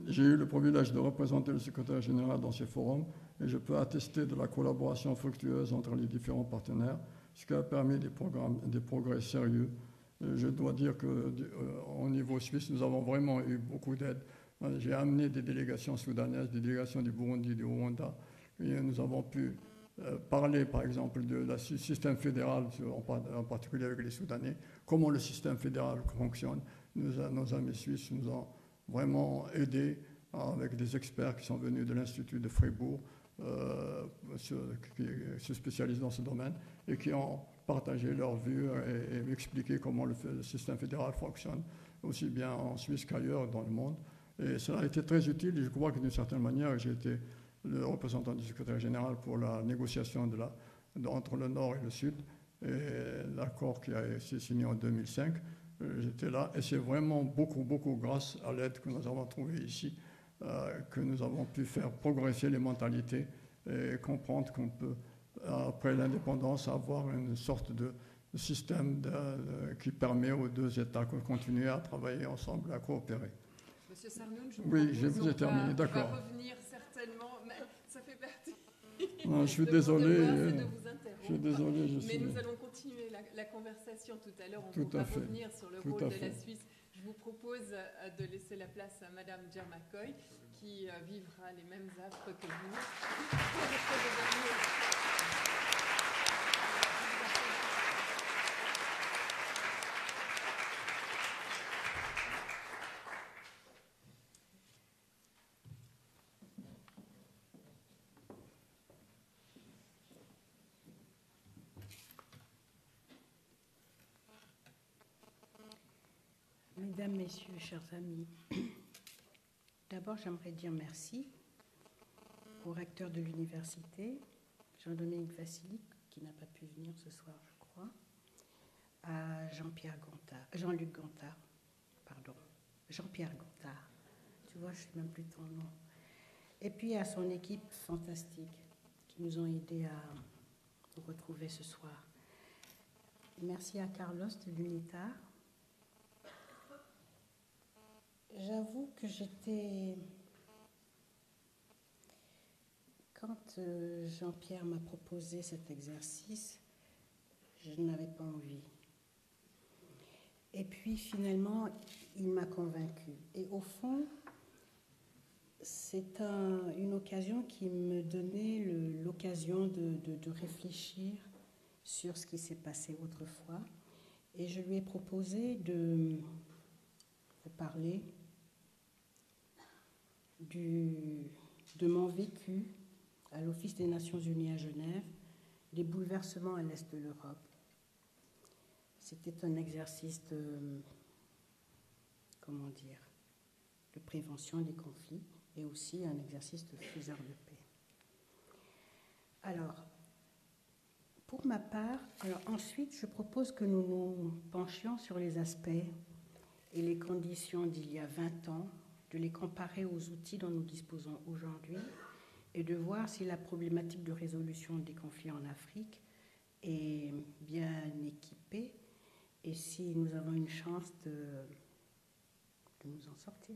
J'ai eu le privilège de représenter le secrétaire général dans ces forums et je peux attester de la collaboration fructueuse entre les différents partenaires, ce qui a permis des progrès sérieux. Je dois dire qu'au niveau suisse, nous avons vraiment eu beaucoup d'aide. J'ai amené des délégations soudanaises, des délégations du Burundi, du Rwanda, et nous avons pu parler, par exemple, du système fédéral, en particulier avec les Soudanais, comment le système fédéral fonctionne. Nos amis suisses nous ont vraiment aidés avec des experts qui sont venus de l'Institut de Fribourg, qui se spécialisent dans ce domaine, et qui ont partagé leur vue et expliqué comment le système fédéral fonctionne, aussi bien en Suisse qu'ailleurs dans le monde. Et cela a été très utile, et je crois que d'une certaine manière, j'ai été le représentant du secrétaire général pour la négociation entre le Nord et le Sud, et l'accord qui a été signé en 2005. J'étais là, et c'est vraiment beaucoup grâce à l'aide que nous avons trouvée ici, que nous avons pu faire progresser les mentalités et comprendre qu'on peut, après l'indépendance, avoir une sorte de système qui permet aux deux États de continuer à travailler ensemble, à coopérer. Monsieur Sarnoun, je vous ai terminé, d'accord. On va revenir certainement, mais ça fait partie. Non, je suis désolé. Mais nous allons continuer la conversation tout à l'heure. On va revenir sur le rôle de la Suisse. Je vous propose de laisser la place à Madame Djermakoy, qui vivra les mêmes affres que vous. Mesdames, Messieurs, chers amis, d'abord j'aimerais dire merci au recteur de l'université, Jean-Dominique Vassili, qui n'a pas pu venir ce soir, je crois, à Jean-Pierre Gontard, Jean-Luc Gontard, pardon, Jean-Pierre Gontard, tu vois, je ne sais même plus ton nom, et puis à son équipe fantastique qui nous ont aidés à nous retrouver ce soir. Merci à Carlos de l'UNITAR. J'avoue que quand Jean-Pierre m'a proposé cet exercice, je n'avais pas envie. Et puis finalement, il m'a convaincue. Et au fond, c'est une occasion qui me donnait l'occasion de réfléchir sur ce qui s'est passé autrefois. Et je lui ai proposé de vous parler de mon vécu à l'Office des Nations Unies à Genève, des bouleversements à l'est de l'Europe. C'était un exercice de prévention des conflits et aussi un exercice de faiseur de paix. Alors, pour ma part, ensuite, je propose que nous nous penchions sur les aspects et les conditions d'il y a 20 ans, de les comparer aux outils dont nous disposons aujourd'hui et de voir si la problématique de résolution des conflits en Afrique est bien équipée et si nous avons une chance de nous en sortir.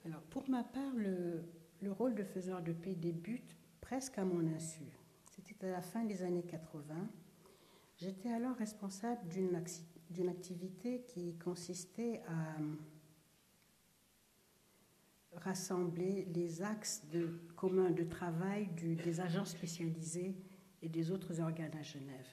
Alors, pour ma part, le rôle de faiseur de paix débute presque à mon insu. C'était à la fin des années 80. J'étais alors responsable d'une activité qui consistait à rassembler les axes communs de travail des agents spécialisés et des autres organes à Genève.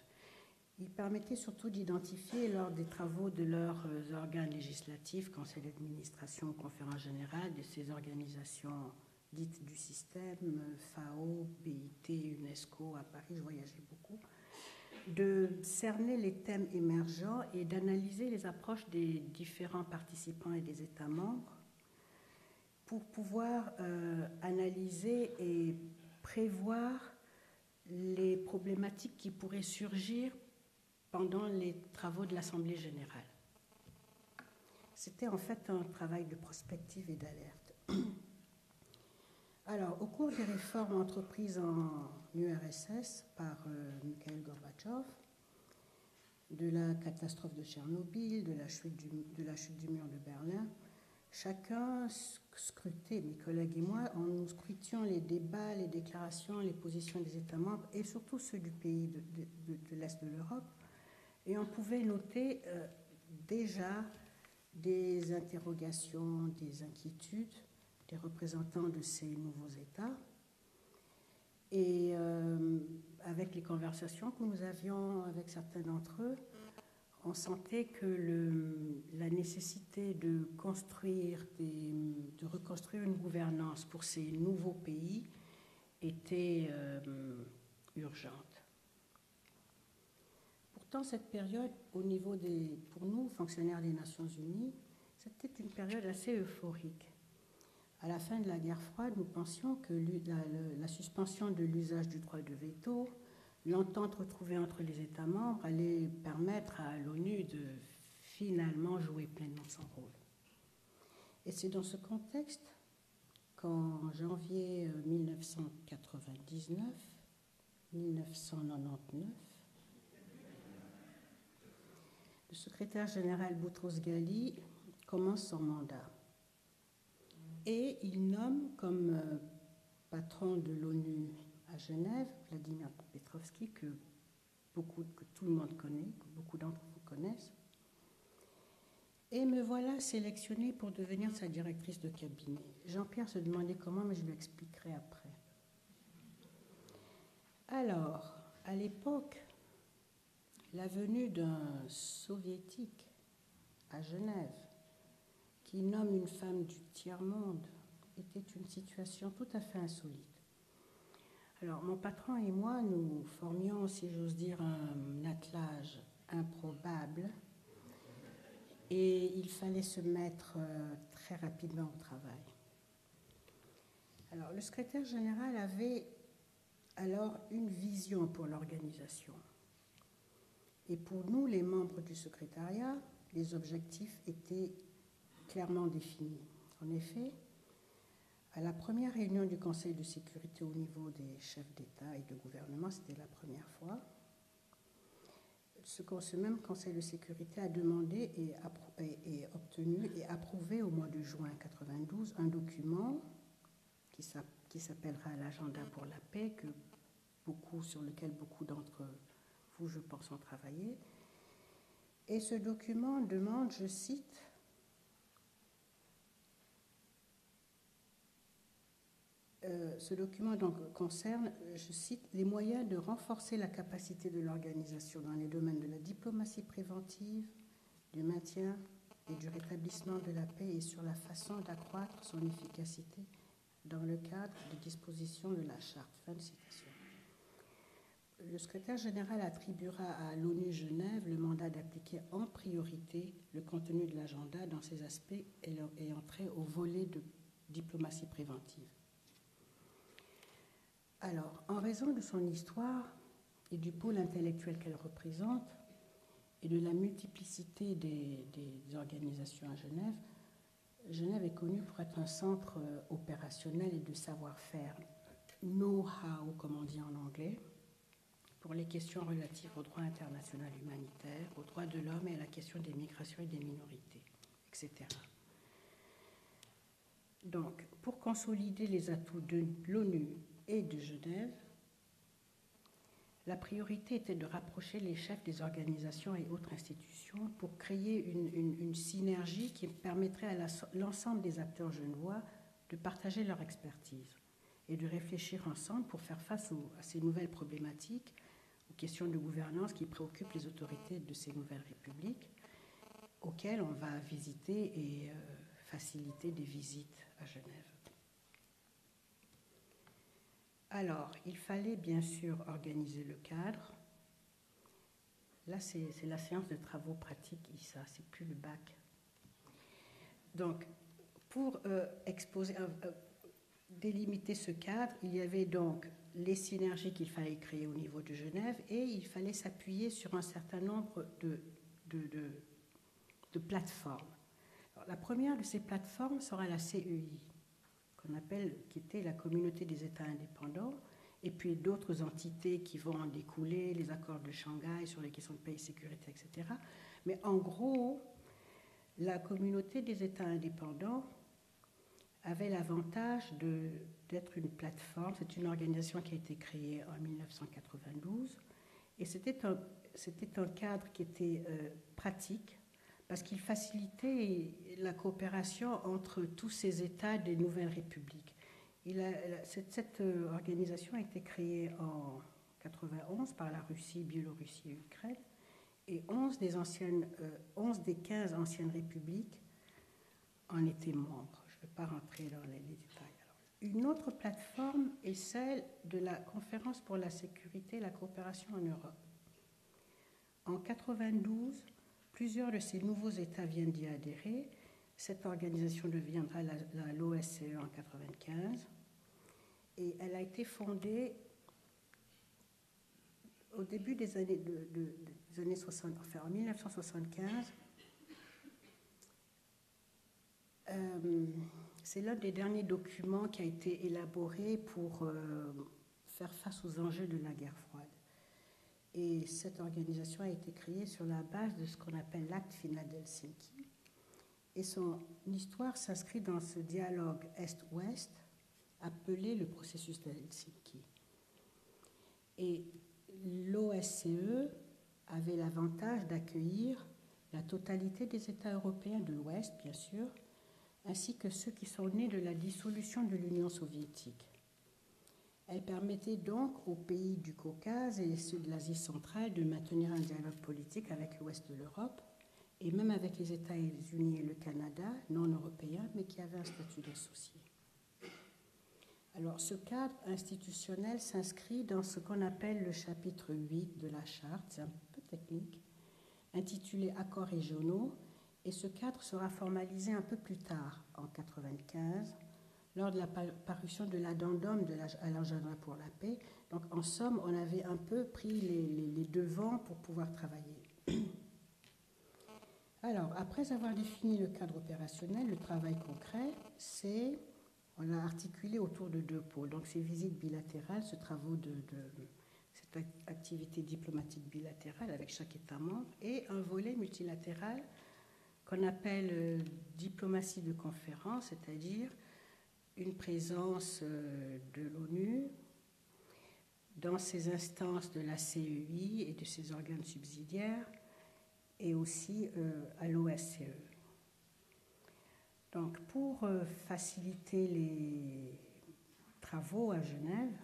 Il permettait surtout d'identifier lors des travaux de leurs organes législatifs, conseil d'administration, conférence générale, de ces organisations dites du système, FAO, BIT, UNESCO, à Paris, je voyageais beaucoup, de cerner les thèmes émergents et d'analyser les approches des différents participants et des États membres pour pouvoir analyser et prévoir les problématiques qui pourraient surgir pendant les travaux de l'Assemblée générale. C'était en fait un travail de prospective et d'alerte. Alors, au cours des réformes entreprises en URSS par Mikhail Gorbatchev, de la catastrophe de Tchernobyl, de la chute du mur de Berlin, chacun scrutait, mes collègues et moi, nous scrutions les débats, les déclarations, les positions des États membres et surtout ceux du pays de l'Est de l'Europe. Et on pouvait noter déjà des interrogations, des inquiétudes des représentants de ces nouveaux États. Et avec les conversations que nous avions avec certains d'entre eux, on sentait que la nécessité de reconstruire une gouvernance pour ces nouveaux pays était urgente. Pourtant, cette période, pour nous, fonctionnaires des Nations Unies, c'était une période assez euphorique. À la fin de la guerre froide, nous pensions que la suspension de l'usage du droit de veto, l'entente retrouvée entre les États membres allait permettre à l'ONU de finalement jouer pleinement son rôle. Et c'est dans ce contexte qu'en janvier 1999, le secrétaire général Boutros-Ghali commence son mandat. Et il nomme comme patron de l'ONU à Genève Vladimir Petrovski, que tout le monde connaît, que beaucoup d'entre vous connaissent. Et me voilà sélectionnée pour devenir sa directrice de cabinet. Jean-Pierre se demandait comment, mais je lui expliquerai après. Alors, à l'époque, la venue d'un soviétique à Genève qui nomme une femme du tiers-monde était une situation tout à fait insolite. Alors, mon patron et moi, nous formions, si j'ose dire, un attelage improbable et il fallait se mettre très rapidement au travail. Alors, le secrétaire général avait alors une vision pour l'organisation. Et pour nous, les membres du secrétariat, les objectifs étaient clairement définis. En effet, à la première réunion du Conseil de sécurité au niveau des chefs d'État et de gouvernement, c'était la première fois, ce même Conseil de sécurité a demandé et obtenu et approuvé au mois de juin 1992 un document qui s'appellera l'agenda pour la paix, sur lequel beaucoup d'entre vous, je pense, ont travaillé. Et ce document demande, je cite, ce document donc concerne, je cite, les moyens de renforcer la capacité de l'organisation dans les domaines de la diplomatie préventive, du maintien et du rétablissement de la paix et sur la façon d'accroître son efficacité dans le cadre des dispositions de la charte. Fin de citation. Le secrétaire général attribuera à l'ONU Genève le mandat d'appliquer en priorité le contenu de l'agenda dans ses aspects ayant trait au volet de diplomatie préventive. Alors, en raison de son histoire et du pôle intellectuel qu'elle représente et de la multiplicité des organisations à Genève, Genève est connue pour être un centre opérationnel et de savoir-faire, know-how, comme on dit en anglais, pour les questions relatives au droit international humanitaire, aux droits de l'homme et à la question des migrations et des minorités, etc. Donc, pour consolider les atouts de l'ONU et de Genève, la priorité était de rapprocher les chefs des organisations et autres institutions pour créer une synergie qui permettrait à l'ensemble des acteurs genevois de partager leur expertise et de réfléchir ensemble pour faire face à ces nouvelles problématiques, aux questions de gouvernance qui préoccupent les autorités de ces nouvelles républiques, auxquelles on va visiter et faciliter des visites à Genève. Alors, il fallait bien sûr organiser le cadre là, c'est la séance de travaux pratiques ISA, c'est plus le bac. Donc, pour délimiter ce cadre, il y avait donc les synergies qu'il fallait créer au niveau de Genève et il fallait s'appuyer sur un certain nombre de plateformes. Alors, la première de ces plateformes sera la CEI, qui était la Communauté des États indépendants, et puis d'autres entités qui vont en découler, les accords de Shanghai sur les questions de paix et sécurité, etc. Mais en gros, la Communauté des États indépendants avait l'avantage d'être une plateforme. C'est une organisation qui a été créée en 1992 et c'était un cadre qui était pratique parce qu'il facilitait la coopération entre tous ces États des nouvelles républiques. Cette organisation a été créée en 1991 par la Russie, Biélorussie et Ukraine et 11 des 15 anciennes républiques en étaient membres. Je ne vais pas rentrer dans les détails. Alors, une autre plateforme est celle de la Conférence pour la sécurité et la coopération en Europe. En 1992, plusieurs de ces nouveaux États viennent d'y adhérer. Cette organisation deviendra l'OSCE en 1995 et elle a été fondée au début des années, des années 60, enfin en 1975. C'est l'un des derniers documents qui a été élaboré pour faire face aux enjeux de la guerre froide. Et cette organisation a été créée sur la base de ce qu'on appelle l'acte final d'Helsinki. Et son histoire s'inscrit dans ce dialogue Est-Ouest appelé le processus d'Helsinki. Et l'OSCE avait l'avantage d'accueillir la totalité des États européens de l'Ouest, bien sûr, ainsi que ceux qui sont nés de la dissolution de l'Union soviétique. Elle permettait donc aux pays du Caucase et ceux de l'Asie centrale de maintenir un dialogue politique avec l'Ouest de l'Europe, et même avec les États-Unis et le Canada, non européens, mais qui avaient un statut d'associé. Alors, ce cadre institutionnel s'inscrit dans ce qu'on appelle le chapitre 8 de la Charte, c'est un peu technique, intitulé « Accords régionaux », et ce cadre sera formalisé un peu plus tard, en 1995, lors de la parution de l'addendum à l'agenda pour la paix. Donc, en somme, on avait un peu pris les devants pour pouvoir travailler. Alors, après avoir défini le cadre opérationnel, le travail concret, on l'a articulé autour de deux pôles. Donc, ces visites bilatérales, ce travail cette activité diplomatique bilatérale avec chaque État membre, et un volet multilatéral qu'on appelle diplomatie de conférence, c'est-à-dire une présence de l'ONU dans ces instances de la CEI et de ses organes subsidiaires, et aussi à l'OSCE. Donc, pour faciliter les travaux à Genève,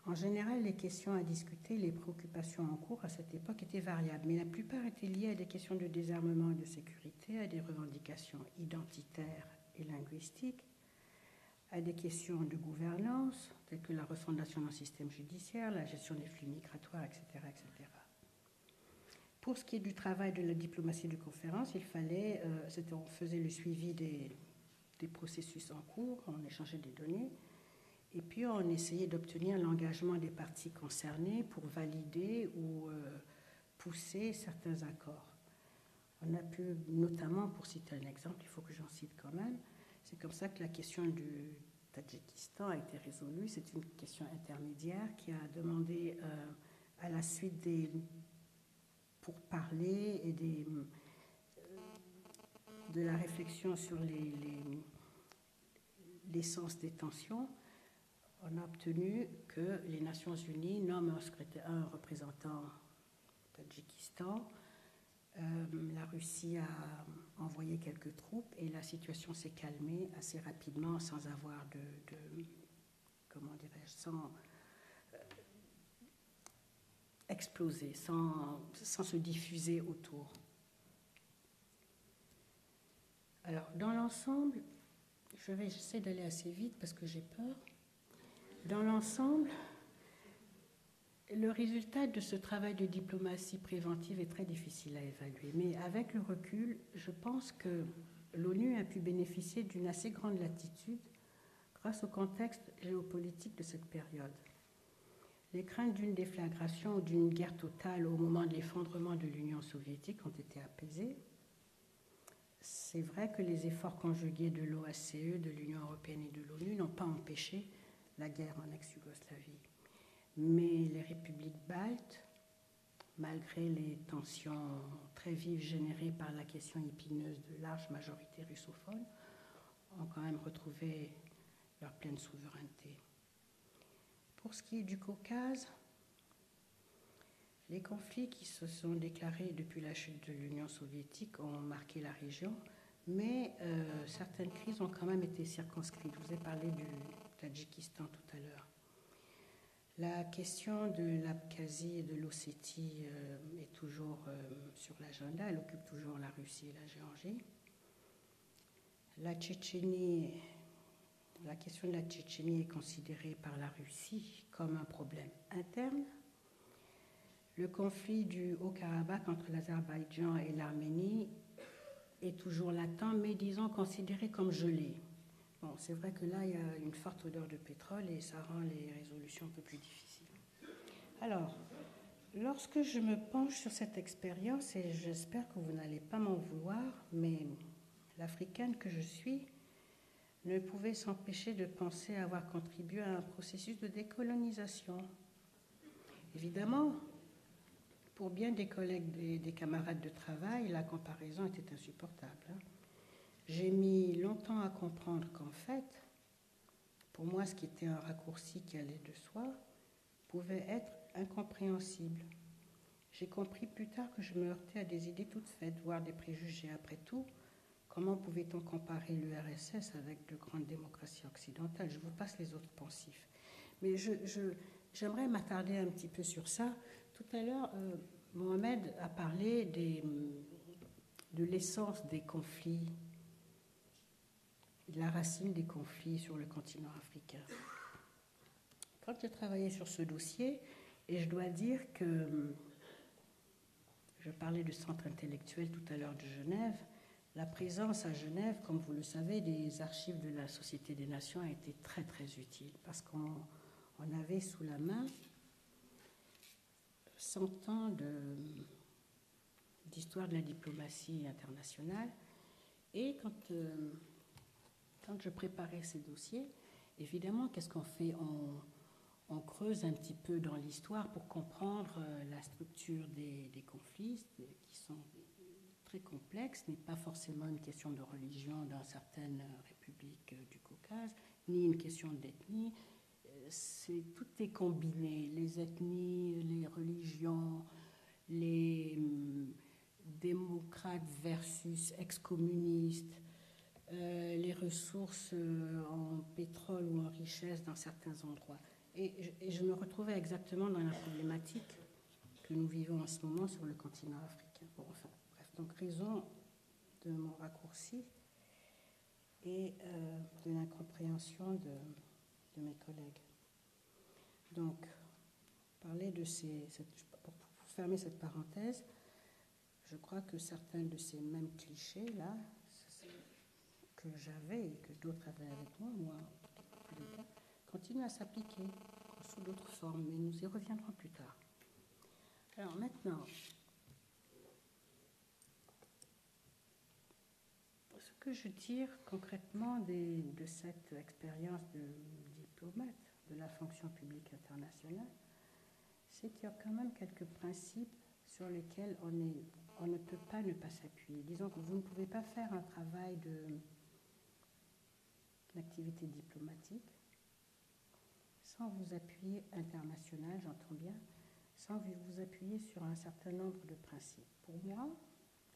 en général, les questions à discuter, les préoccupations en cours à cette époque étaient variables, mais la plupart étaient liées à des questions de désarmement et de sécurité, à des revendications identitaires et linguistiques, à des questions de gouvernance, telles que la refondation d'un système judiciaire, la gestion des flux migratoires, etc., etc. Pour ce qui est du travail de la diplomatie de conférence, on faisait le suivi des processus en cours, on échangeait des données, et puis on essayait d'obtenir l'engagement des parties concernées pour valider ou pousser certains accords. On a pu, notamment, pour citer un exemple, il faut que j'en cite quand même, c'est comme ça que la question du Tadjikistan a été résolue. C'est une question intermédiaire qui a demandé, à la suite des pourparlers et de la réflexion sur l'essence des tensions, on a obtenu que les Nations Unies nomment un représentant au Tadjikistan. La Russie a envoyé quelques troupes et la situation s'est calmée assez rapidement sans avoir sans exploser, sans se diffuser autour. Alors, dans l'ensemble, j'essaie d'aller assez vite parce que j'ai peur. Dans l'ensemble, Le résultat de ce travail de diplomatie préventive est très difficile à évaluer, mais avec le recul, je pense que l'ONU a pu bénéficier d'une assez grande latitude grâce au contexte géopolitique de cette période. Les craintes d'une déflagration ou d'une guerre totale au moment de l'effondrement de l'Union soviétique ont été apaisées. C'est vrai que les efforts conjugués de l'OSCE, de l'Union européenne et de l'ONU n'ont pas empêché la guerre en ex-Yougoslavie. Mais les républiques baltes, malgré les tensions très vives générées par la question épineuse de large majorité russophone, ont quand même retrouvé leur pleine souveraineté. Pour ce qui est du Caucase, les conflits qui se sont déclarés depuis la chute de l'Union soviétique ont marqué la région, mais certaines crises ont quand même été circonscrites. Je vous ai parlé du Tadjikistan tout à l'heure. La question de l'Abkhazie et de l'Ossétie est toujours sur l'agenda. Elle occupe toujours la Russie et la Géorgie. La Tchétchénie, la question de la Tchétchénie est considérée par la Russie comme un problème interne. Le conflit du Haut-Karabakh entre l'Azerbaïdjan et l'Arménie est toujours latent, mais disons considéré comme gelé. Bon, c'est vrai que là, il y a une forte odeur de pétrole et ça rend les résolutions un peu plus difficiles. Alors, lorsque je me penche sur cette expérience, et j'espère que vous n'allez pas m'en vouloir, mais l'Africaine que je suis ne pouvait s'empêcher de penser avoir contribué à un processus de décolonisation. Évidemment, pour bien des collègues et des camarades de travail, la comparaison était insupportable. J'ai mis longtemps à comprendre qu'en fait, pour moi, ce qui était un raccourci qui allait de soi, pouvait être incompréhensible. J'ai compris plus tard que je me heurtais à des idées toutes faites, voire des préjugés. Après tout, comment pouvait-on comparer l'URSS avec de grandes démocraties occidentales? Je vous passe les autres pensifs. Mais j'aimerais m'attarder un petit peu sur ça. Tout à l'heure, Mohamed a parlé de l'essence des conflits, de la racine des conflits sur le continent africain. Quand j'ai travaillé sur ce dossier, et je dois dire que je parlais du centre intellectuel tout à l'heure de Genève, la présence à Genève, comme vous le savez, des archives de la Société des Nations a été très très utile parce qu'on avait sous la main 100 ans d'histoire de la diplomatie internationale. Et quand je préparais ces dossiers, évidemment, qu'est-ce qu'on fait? On creuse un petit peu dans l'histoire pour comprendre la structure des conflits qui sont très complexes. Ce n'est pas forcément une question de religion dans certaines républiques du Caucase, ni une question d'ethnie. Tout est combiné, les ethnies, les religions, les démocrates versus ex-communistes, les ressources en pétrole ou en richesse dans certains endroits. Et je me retrouvais exactement dans la problématique que nous vivons en ce moment sur le continent africain. Bon, enfin, bref, donc raison de mon raccourci et de l'incompréhension de mes collègues. Donc, parler de pour fermer cette parenthèse, je crois que certains de ces mêmes clichés-là, que j'avais et que d'autres avaient avec moi en tous les cas, continuent à s'appliquer sous d'autres formes, mais nous y reviendrons plus tard. Alors maintenant, ce que je tire concrètement de cette expérience de diplomate de la fonction publique internationale, c'est qu'il y a quand même quelques principes sur lesquels on ne peut pas ne pas s'appuyer. Disons que vous ne pouvez pas faire un travail d'activité diplomatique sans vous appuyer international, j'entends bien, sans vous appuyer sur un certain nombre de principes. Pour moi,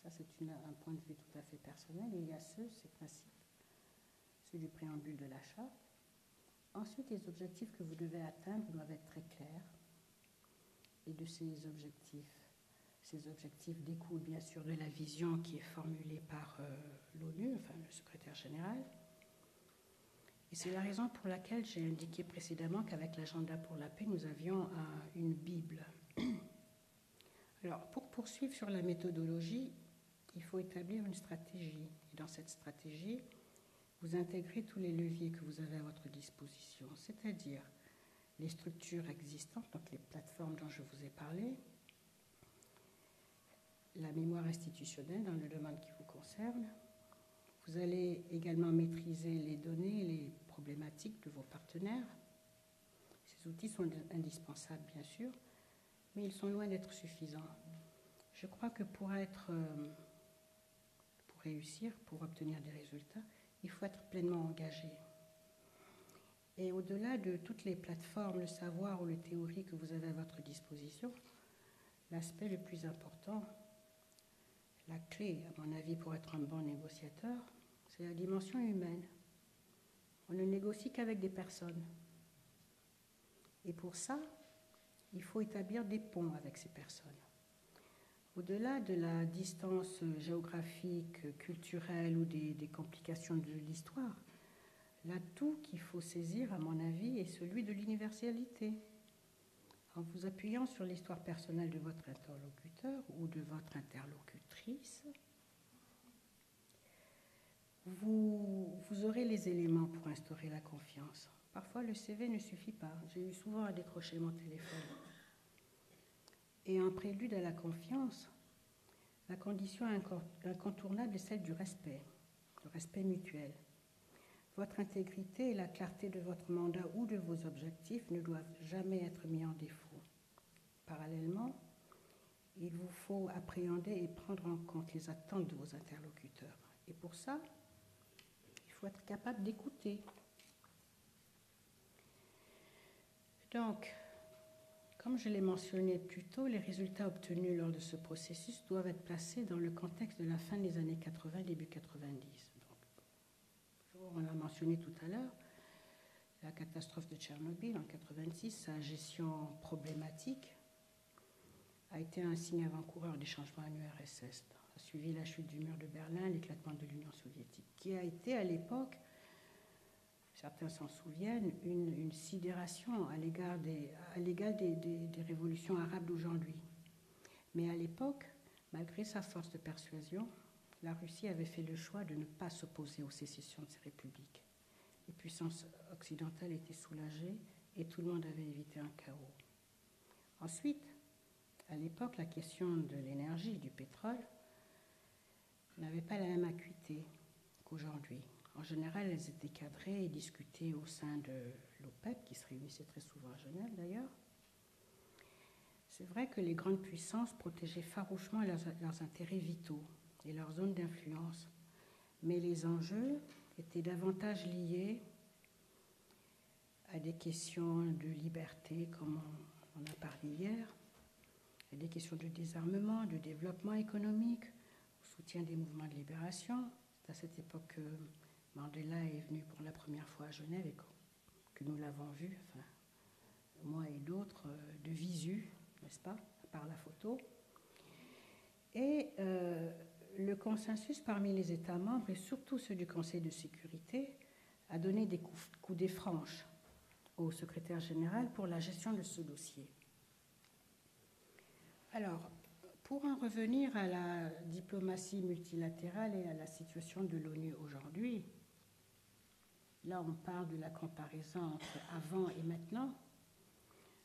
ça c'est un point de vue tout à fait personnel, il y a ces principes, ceux du préambule de la charte. Ensuite, les objectifs que vous devez atteindre doivent être très clairs. Et de ces objectifs découlent bien sûr de la vision qui est formulée par l'ONU, enfin le secrétaire général. Et c'est la raison pour laquelle j'ai indiqué précédemment qu'avec l'agenda pour la paix, nous avions une Bible. Alors, pour poursuivre sur la méthodologie, il faut établir une stratégie. Et dans cette stratégie, vous intégrez tous les leviers que vous avez à votre disposition, c'est-à-dire les structures existantes, donc les plateformes dont je vous ai parlé, la mémoire institutionnelle dans le domaine qui vous concerne. Vous allez également maîtriser les données et les problématiques de vos partenaires. Ces outils sont indispensables, bien sûr, mais ils sont loin d'être suffisants. Je crois que pour réussir, pour obtenir des résultats, il faut être pleinement engagé. Et au-delà de toutes les plateformes, le savoir ou les théories que vous avez à votre disposition, l'aspect le plus important, la clé, à mon avis, pour être un bon négociateur, c'est la dimension humaine. On ne négocie qu'avec des personnes. Et pour ça, il faut établir des ponts avec ces personnes. Au-delà de la distance géographique, culturelle ou des complications de l'histoire, l'atout qu'il faut saisir, à mon avis, est celui de l'universalité. En vous appuyant sur l'histoire personnelle de votre interlocuteur ou de votre interlocutrice, vous aurez les éléments pour instaurer la confiance. Parfois, le CV ne suffit pas. J'ai eu souvent à décrocher mon téléphone. Et en prélude à la confiance, la condition incontournable est celle du respect, le respect mutuel. Votre intégrité et la clarté de votre mandat ou de vos objectifs ne doivent jamais être mis en défaut. Parallèlement, il vous faut appréhender et prendre en compte les attentes de vos interlocuteurs. Et pour ça, il faut être capable d'écouter. Donc, comme je l'ai mentionné plus tôt, les résultats obtenus lors de ce processus doivent être placés dans le contexte de la fin des années 80, début 90. Donc, on l'a mentionné tout à l'heure, la catastrophe de Tchernobyl en 86, sa gestion problématique, a été un signe avant-coureur des changements en URSS. A suivi la chute du mur de Berlin, l'éclatement de l'Union soviétique, qui a été à l'époque, certains s'en souviennent, une sidération à l'égal des révolutions arabes d'aujourd'hui. Mais à l'époque, malgré sa force de persuasion, la Russie avait fait le choix de ne pas s'opposer aux sécessions de ces républiques. Les puissances occidentales étaient soulagées et tout le monde avait évité un chaos. Ensuite, à l'époque, la question de l'énergie, du pétrole, n'avait pas la même acuité qu'aujourd'hui. En général, elles étaient cadrées et discutées au sein de l'OPEP, qui se réunissait très souvent à Genève d'ailleurs. C'est vrai que les grandes puissances protégeaient farouchement leurs intérêts vitaux et leurs zones d'influence, mais les enjeux étaient davantage liés à des questions de liberté, comme on a parlé hier, à des questions de désarmement, de développement économique, au soutien des mouvements de libération. C'est à cette époque que Mandela est venu pour la première fois à Genève et que nous l'avons vu, enfin, moi et d'autres, de visu, n'est-ce pas, par la photo. Et le consensus parmi les États membres, et surtout ceux du Conseil de sécurité, a donné des coudées franches au secrétaire général pour la gestion de ce dossier. Alors, pour en revenir à la diplomatie multilatérale et à la situation de l'ONU aujourd'hui, là on parle de la comparaison entre avant et maintenant.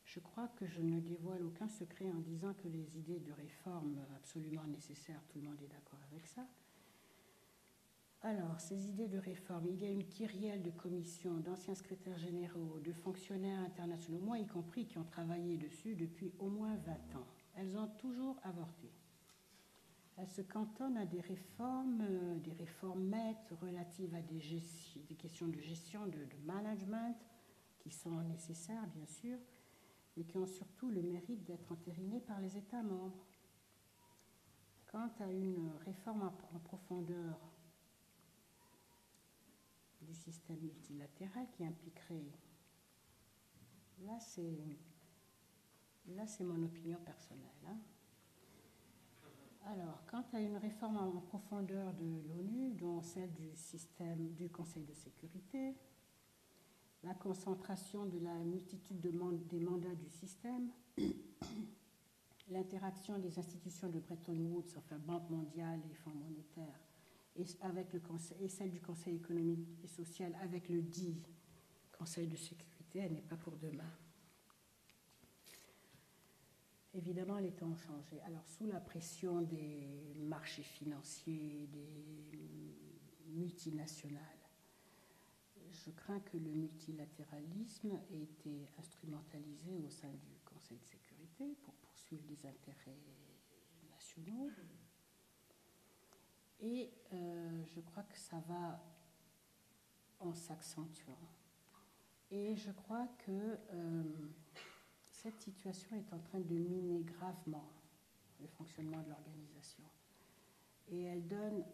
Je crois que je ne dévoile aucun secret en disant que les idées de réforme absolument nécessaires, tout le monde est d'accord avec ça. Alors, ces idées de réforme, il y a une kyrielle de commissions, d'anciens secrétaires généraux, de fonctionnaires internationaux, moi y compris, qui ont travaillé dessus depuis au moins 20 ans. Elles ont toujours avorté. Elles se cantonnent à des réformettes relatives à des questions de gestion, de management, qui sont nécessaires, bien sûr, mais qui ont surtout le mérite d'être entérinées par les États membres. Quant à une réforme en profondeur du système multilatéral qui impliquerait... Là, c'est mon opinion personnelle. Hein. Alors, quant à une réforme en profondeur de l'ONU, dont celle du Conseil de sécurité, la concentration de la multitude des mandats du système, l'interaction des institutions de Bretton Woods, enfin Banque mondiale et Fonds monétaire, et celle du Conseil économique et social avec le dit Conseil de sécurité, elle n'est pas pour demain. Évidemment, les temps ont changé. Alors, sous la pression des marchés financiers, des multinationales, je crains que le multilatéralisme ait été instrumentalisé au sein du Conseil de sécurité pour poursuivre des intérêts nationaux. Et je crois que ça va en s'accentuant. Et je crois que cette situation est en train de miner gravement le fonctionnement de l'organisation. Et elle donne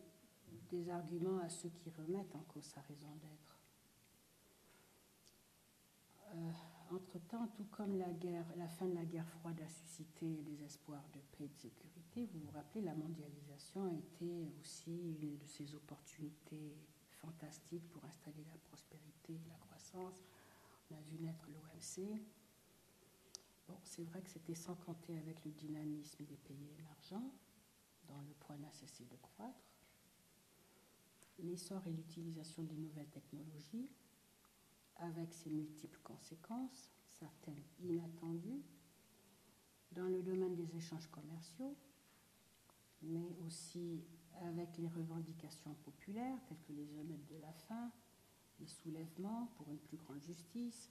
des arguments à ceux qui remettent en cause sa raison d'être. Entre-temps, tout comme la fin de la guerre froide a suscité des espoirs de paix et de sécurité, vous vous rappelez, la mondialisation a été aussi une de ces opportunités fantastiques pour installer la prospérité et la croissance. On a vu naître l'OMC. Bon, c'est vrai que c'était sans compter avec le dynamisme des pays émergents, dont le poids n'a cessé de croître, l'essor et l'utilisation des nouvelles technologies, avec ses multiples conséquences, certaines inattendues, dans le domaine des échanges commerciaux, mais aussi avec les revendications populaires, telles que les émeutes de la faim, les soulèvements pour une plus grande justice,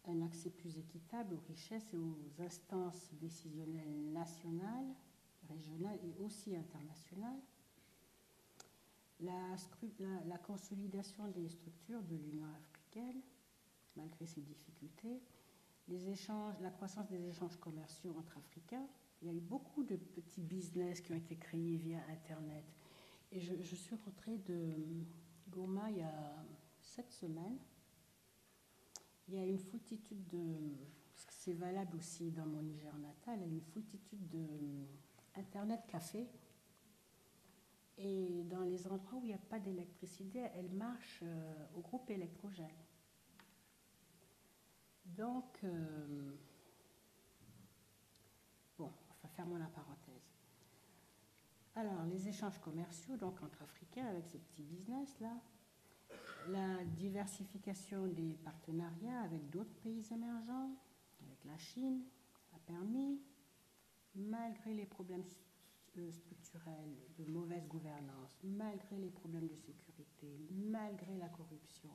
un accès plus équitable aux richesses et aux instances décisionnelles nationales, régionales et aussi internationales, la consolidation des structures de l'Union africaine, malgré ses difficultés, la croissance des échanges commerciaux entre Africains. Il y a eu beaucoup de petits business qui ont été créés via Internet. Et je suis rentrée de Goma il y a 7 semaines. Il y a une foultitude c'est valable aussi dans mon Niger natal, il y a une foultitude d'Internet café. Et dans les endroits où il n'y a pas d'électricité, elle marche au groupe électrogène. Donc, fermons la parenthèse. Alors, les échanges commerciaux, donc entre Africains, avec ces petits business-là, la diversification des partenariats avec d'autres pays émergents, avec la Chine, a permis, malgré les problèmes structurels de mauvaise gouvernance, malgré les problèmes de sécurité, malgré la corruption,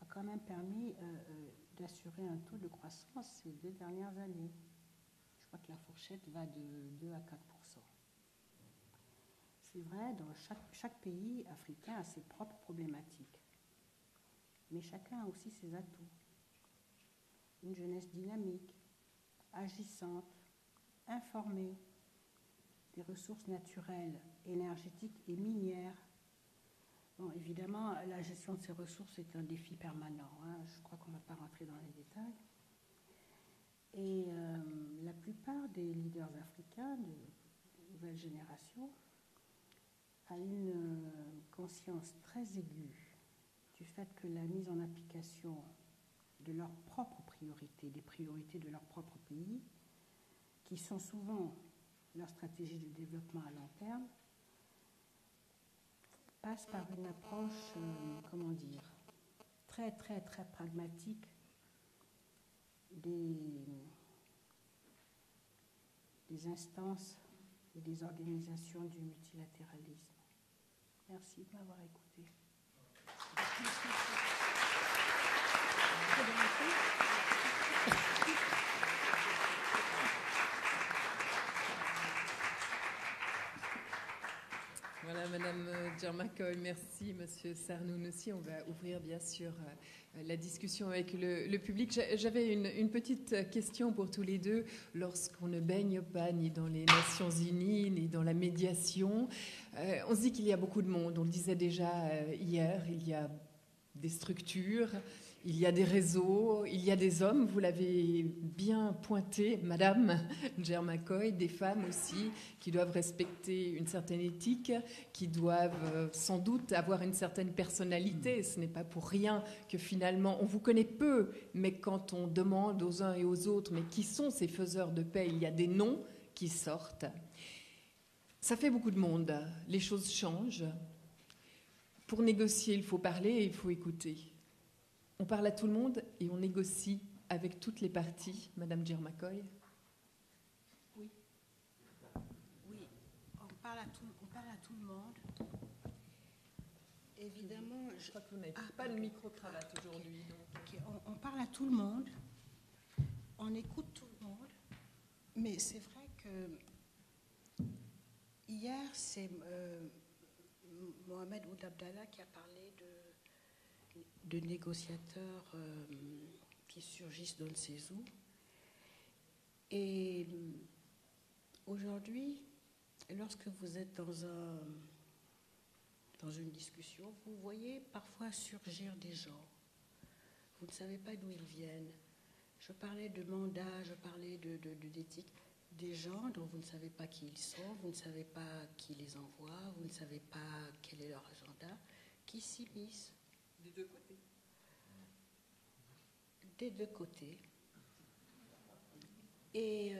a quand même permis d'assurer un taux de croissance ces 2 dernières années. Je crois que la fourchette va de 2 à 4%. C'est vrai, dans chaque pays africain a ses propres problématiques, mais chacun a aussi ses atouts. Une jeunesse dynamique, agissante, informée, des ressources naturelles, énergétiques et minières. Bon, évidemment, la gestion de ces ressources est un défi permanent. Je crois qu'on ne va pas rentrer dans les détails. Et la plupart des leaders africains de nouvelle génération a une conscience très aiguë du fait que la mise en application de leurs propres priorités, des priorités de leur propre pays, qui sont souvent leur stratégie de développement à long terme, passe par une approche, très, très, très pragmatique des instances et des organisations du multilatéralisme. Merci de m'avoir écouté. Voilà, Madame Djermakoy, merci. Monsieur Sarnoun aussi. On va ouvrir bien sûr la discussion avec le public. J'avais une petite question pour tous les deux. Lorsqu'on ne baigne pas ni dans les Nations Unies, ni dans la médiation, on se dit qu'il y a beaucoup de monde. On le disait déjà hier, il y a des structures, il y a des réseaux, il y a des hommes, vous l'avez bien pointé, Madame Giarmacoy, des femmes aussi qui doivent respecter une certaine éthique, qui doivent sans doute avoir une certaine personnalité. Ce n'est pas pour rien que finalement, on vous connaît peu, mais quand on demande aux uns et aux autres, mais qui sont ces faiseurs de paix, il y a des noms qui sortent. Ça fait beaucoup de monde, les choses changent. Pour négocier, il faut parler et il faut écouter. On parle à tout le monde et on négocie avec toutes les parties. Madame Giarmacoy. Oui. Oui, on parle à tout le monde. Évidemment, je crois que vous n'avez pas de micro-cravate aujourd'hui. Okay, on parle à tout le monde, on écoute tout le monde, mais c'est vrai que hier, c'est Mohamed Ould Abdallah qui a parlé de négociateurs qui surgissent dans le Cézou. Et aujourd'hui, lorsque vous êtes dans une discussion, vous voyez parfois surgir des gens. Vous ne savez pas d'où ils viennent. Je parlais de mandat, je parlais d'éthique. Des gens dont vous ne savez pas qui ils sont, vous ne savez pas qui les envoie, vous ne savez pas quel est leur agenda, qui s'immiscent. Des deux côtés. Des deux côtés. Et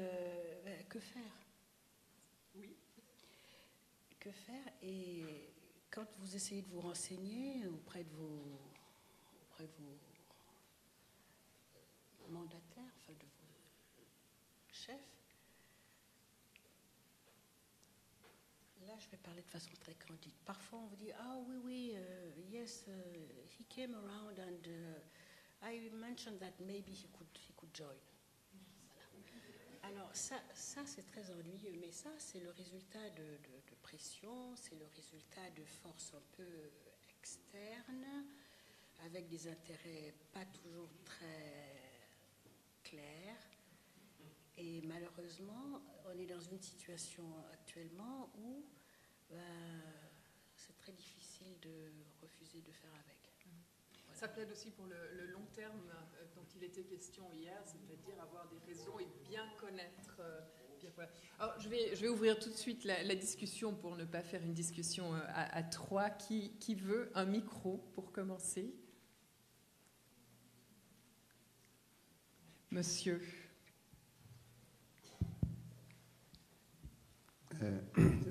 que faire? Oui. Que faire? Et quand vous essayez de vous renseigner auprès de vos mandataires, enfin de vos chefs, là je vais parler de façon très candide. Parfois on vous dit ah oui, yes, he came around and I mentioned that maybe he could join. Voilà. Alors ça c'est très ennuyeux, mais ça c'est le résultat de pression, c'est le résultat de forces un peu externes, avec des intérêts pas toujours très clairs. Et malheureusement, on est dans une situation actuellement où c'est très difficile de refuser de faire avec. Voilà. Ça plaide aussi pour le long terme dont il était question hier, c'est-à-dire avoir des réseaux et bien connaître. Alors, je vais ouvrir tout de suite la discussion pour ne pas faire une discussion à trois. Qui veut un micro pour commencer? Monsieur.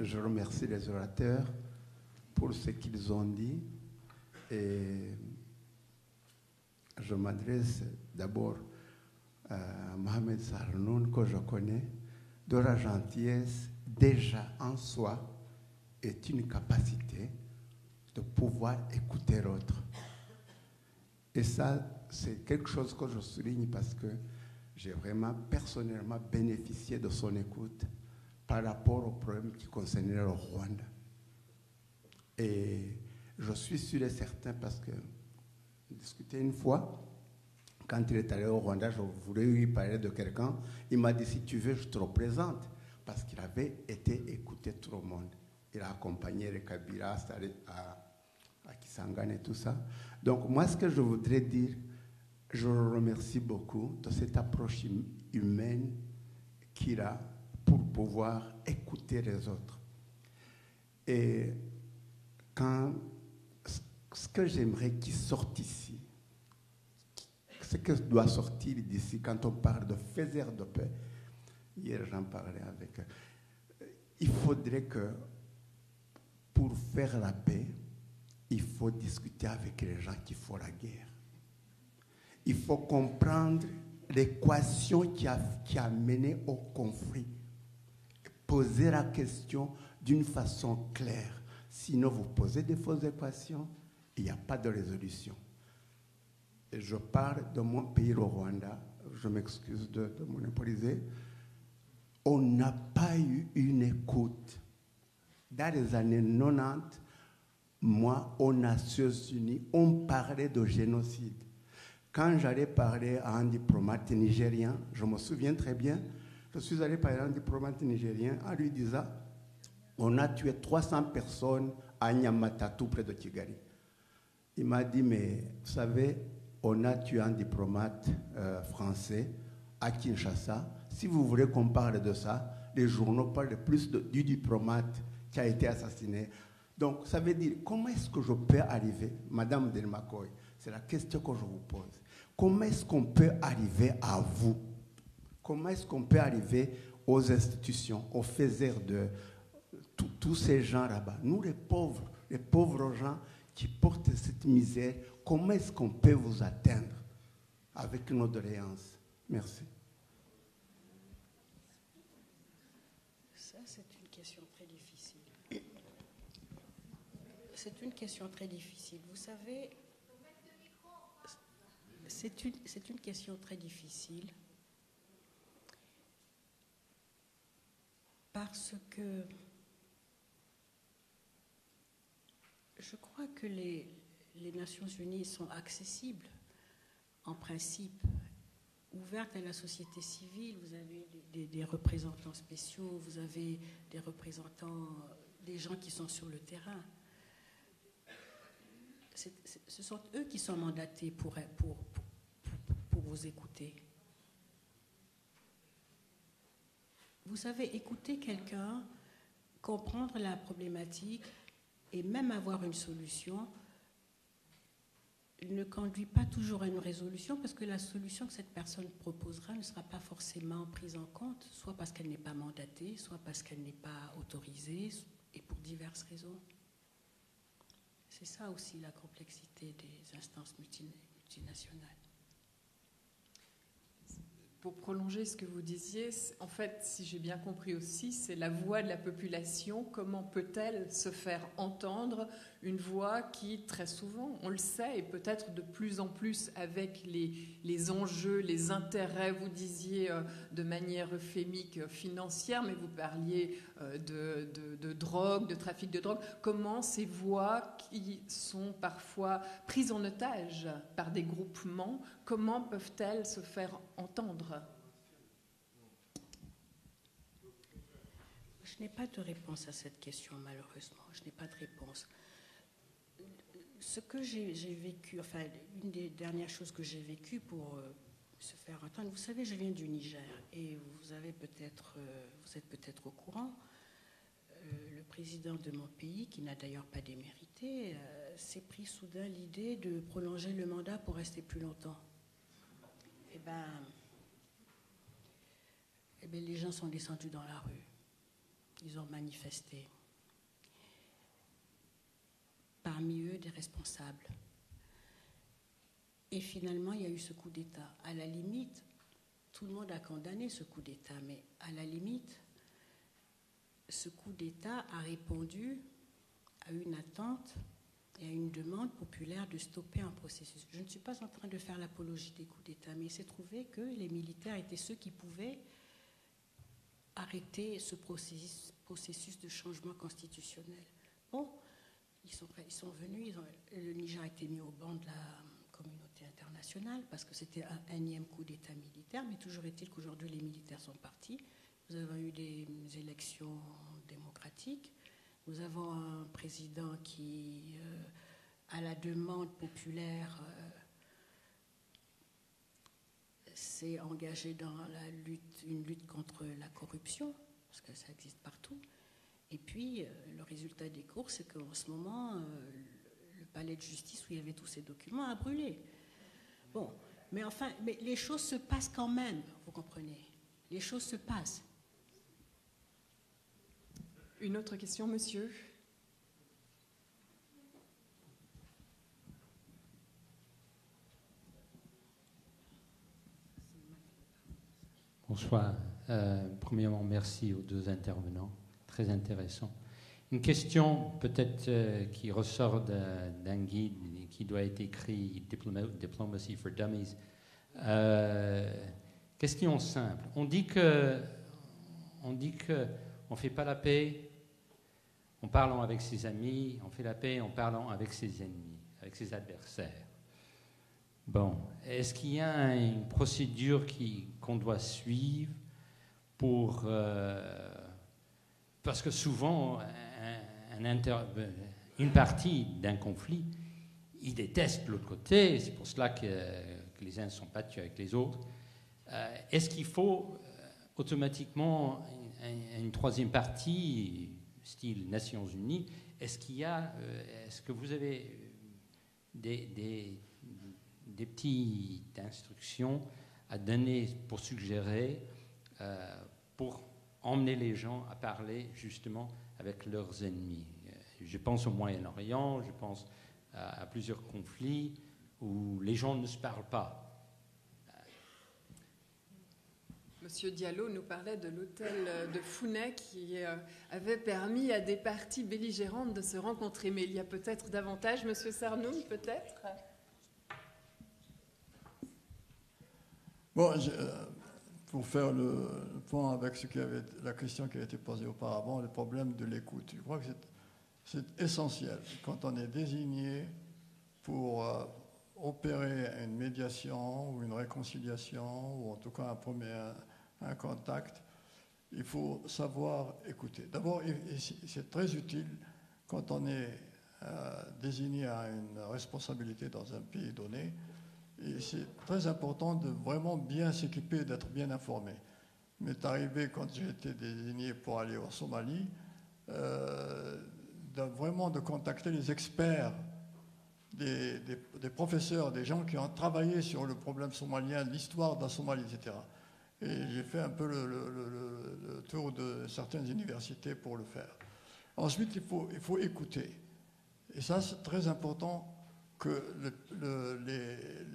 Je remercie les orateurs pour ce qu'ils ont dit et je m'adresse d'abord à Mohamed Sarnoun que je connais, dont la gentillesse déjà en soi est une capacité de pouvoir écouter l'autre. Et ça, c'est quelque chose que je souligne parce que j'ai vraiment personnellement bénéficié de son écoute par rapport aux problèmes qui concernaient le Rwanda. Et je suis sûr et certain parce que on discutait une fois, quand il est allé au Rwanda, je voulais lui parler de quelqu'un, il m'a dit si tu veux, je te représente, parce qu'il avait été écouté tout le monde. Il a accompagné les Kabila à Kisangani et tout ça. Donc moi, ce que je voudrais dire, je le remercie beaucoup de cette approche humaine qu'il a pour pouvoir écouter les autres. Et ce que j'aimerais qu'il sorte ici, ce que doit sortir d'ici quand on parle de faiseurs de paix, hier j'en parlais avec eux, il faudrait que pour faire la paix, il faut discuter avec les gens qui font la guerre. Il faut comprendre l'équation qui a mené au conflit. Poser la question d'une façon claire. Sinon, vous posez des fausses équations, il n'y a pas de résolution. Et je parle de mon pays, le Rwanda. Je m'excuse de monopoliser. On n'a pas eu une écoute. Dans les années 90, moi, aux Nations Unies, on parlait de génocide. Quand j'allais parler à un diplomate nigérien, je me souviens très bien, je suis allé parler à un diplomate nigérien en lui disant on a tué 300 personnes à Nyamata, tout près de Kigali. Il m'a dit, mais vous savez, on a tué un diplomate français à Kinshasa. Si vous voulez qu'on parle de ça, les journaux parlent plus du diplomate qui a été assassiné. Donc, ça veut dire, comment est-ce que je peux arriver, Madame Delmakoy, c'est la question que je vous pose. Comment est-ce qu'on peut arriver à vous? Comment est-ce qu'on peut arriver aux institutions, aux faiseurs de tous ces gens là-bas? Nous, les pauvres gens qui portent cette misère, comment est-ce qu'on peut vous atteindre avec nos doléances? Merci. Ça, c'est une question très difficile. C'est une question très difficile. Vous savez, c'est une question très difficile parce que je crois que les Nations Unies sont accessibles, en principe, ouvertes à la société civile. Vous avez des représentants spéciaux, vous avez des représentants, des gens qui sont sur le terrain. Ce sont eux qui sont mandatés pour vous écouter. Vous savez, écouter quelqu'un, comprendre la problématique et même avoir une solution ne conduit pas toujours à une résolution, parce que la solution que cette personne proposera ne sera pas forcément prise en compte, soit parce qu'elle n'est pas mandatée, soit parce qu'elle n'est pas autorisée, et pour diverses raisons. C'est ça aussi la complexité des instances multinationales. Pour prolonger ce que vous disiez, en fait, si j'ai bien compris aussi, c'est la voix de la population. Comment peut-elle se faire entendre? Une voix qui, très souvent, on le sait, et peut-être de plus en plus avec les enjeux, les intérêts, vous disiez de manière euphémique financière, mais vous parliez de drogue, de trafic de drogue. Comment ces voix qui sont parfois prises en otage par des groupements, comment peuvent-elles se faire entendre? Je n'ai pas de réponse à cette question, malheureusement. Je n'ai pas de réponse. Ce que j'ai vécu, enfin, une des dernières choses que j'ai vécues pour se faire entendre, vous savez, je viens du Niger, et vous êtes peut-être au courant, le président de mon pays, qui n'a d'ailleurs pas démérité, s'est pris soudain l'idée de prolonger le mandat pour rester plus longtemps. Eh bien, les gens sont descendus dans la rue. Ils ont manifesté. Parmi eux, des responsables. Et finalement, il y a eu ce coup d'État. À la limite, tout le monde a condamné ce coup d'État, mais à la limite, ce coup d'État a répondu à une attente et à une demande populaire de stopper un processus. Je ne suis pas en train de faire l'apologie des coups d'État, mais il s'est trouvé que les militaires étaient ceux qui pouvaient arrêter ce processus de changement constitutionnel. Bon, ils sont venus, le Niger a été mis au banc de la communauté internationale parce que c'était un énième coup d'État militaire, mais toujours est-il qu'aujourd'hui les militaires sont partis. Nous avons eu des élections démocratiques. Nous avons un président qui, à la demande populaire, s'est engagé dans une lutte contre la corruption, parce que ça existe partout. Et puis, le résultat des courses, c'est qu'en ce moment, le palais de justice où il y avait tous ces documents a brûlé. Bon, mais enfin, les choses se passent quand même, vous comprenez. Les choses se passent. Une autre question, monsieur? Bonsoir. Premièrement, merci aux deux intervenants. Très intéressant. Une question peut-être qui ressort d'un guide qui doit être écrit, Diplomacy for Dummies. Question simple. On dit que on fait pas la paix en parlant avec ses amis, on fait la paix en parlant avec ses ennemis, avec ses adversaires. Bon, est-ce qu'il y a une procédure qu'on doit suivre pour... parce que souvent, une partie d'un conflit, ils détestent l'autre côté, c'est pour cela que les uns sont battus avec les autres. Est-ce qu'il faut automatiquement une troisième partie, style Nations Unies? Est-ce que vous avez des petites instructions à donner pour suggérer, pour emmener les gens à parler justement avec leurs ennemis? Je pense au Moyen-Orient, je pense à plusieurs conflits où les gens ne se parlent pas. Monsieur Diallo nous parlait de l'hôtel de Founet qui avait permis à des parties belligérantes de se rencontrer. Mais il y a peut-être davantage. Monsieur Sarnoun, peut-être? Bon, pour faire le point avec la question qui a été posée auparavant, le problème de l'écoute. Je crois que c'est essentiel. Quand on est désigné pour opérer une médiation ou une réconciliation, ou en tout cas un contact, il faut savoir écouter. D'abord, c'est très utile quand on est désigné à une responsabilité dans un pays donné, et c'est très important de vraiment bien s'équiper, d'être bien informé. Il m'est arrivé, quand j'ai été désigné pour aller en Somalie, vraiment de contacter les experts, des professeurs, des gens qui ont travaillé sur le problème somalien, l'histoire de la Somalie, etc. Et j'ai fait un peu le tour de certaines universités pour le faire. Ensuite, il faut écouter. Et ça, c'est très important que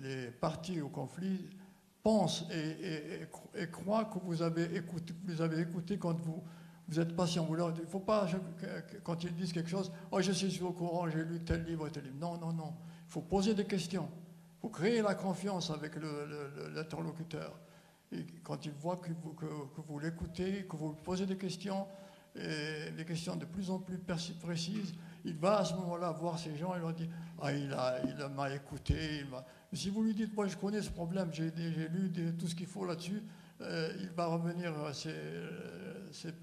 les parties au conflit pensent et croient que vous avez écouté quand vous êtes patient. Il ne faut pas, quand ils disent quelque chose, « Oh, je suis au courant, j'ai lu tel livre, tel livre. » Non, non, non. Il faut poser des questions. Il faut créer la confiance avec l'interlocuteur. Et quand il voit que vous l'écoutez, que vous posez des questions, et des questions de plus en plus précises, il va à ce moment-là voir ces gens et leur dire « Ah, il m'a écouté. » Mais si vous lui dites « Moi, je connais ce problème, j'ai lu tout ce qu'il faut là-dessus », il va revenir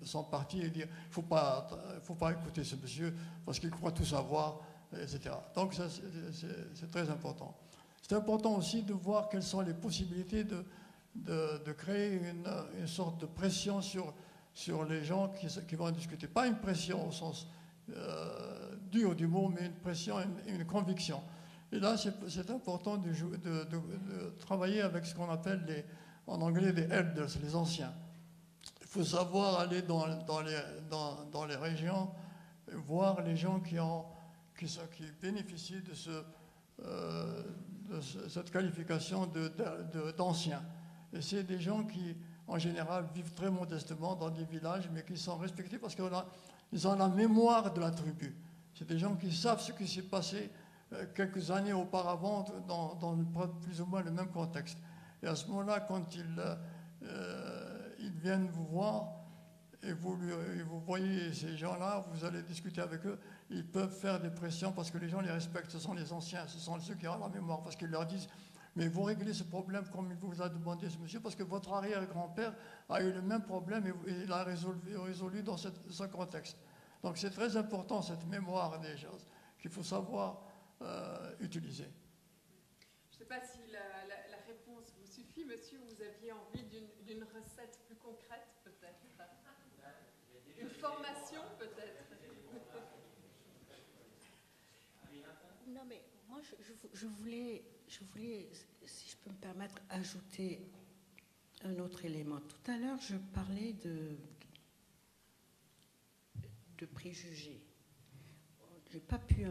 son parti et dire « Il ne faut pas écouter ce monsieur parce qu'il croit tout savoir, etc. » Donc, ça, c'est très important. C'est important aussi de voir quelles sont les possibilités de créer une sorte de pression sur les gens qui vont discuter. Pas une pression au sens dur du mot, mais une pression, une conviction. Et là, c'est important de travailler avec ce qu'on appelle en anglais les elders, les anciens. Il faut savoir aller dans les régions, voir les gens qui bénéficient de cette qualification d'anciens. Et c'est des gens qui, en général, vivent très modestement dans des villages, mais qui sont respectés parce qu'ils ont la mémoire de la tribu. C'est des gens qui savent ce qui s'est passé quelques années auparavant dans plus ou moins le même contexte. Et à ce moment-là, quand ils viennent vous voir et vous voyez ces gens-là, vous allez discuter avec eux, ils peuvent faire des pressions parce que les gens les respectent. Ce sont les anciens, ce sont ceux qui ont la mémoire, parce qu'ils leur disent « Mais vous réglez ce problème comme il vous a demandé ce monsieur, parce que votre arrière-grand-père a eu le même problème et il l'a résolu dans ce contexte. » Donc c'est très important, cette mémoire des choses, qu'il faut savoir utiliser. Je ne sais pas si la réponse vous suffit, monsieur. Vous aviez envie d'une recette plus concrète, peut-être? Une formation, peut-être? Non, mais moi, je voulais, si je peux me permettre, ajouter un autre élément. Tout à l'heure, je parlais de préjugés. Je n'ai pas pu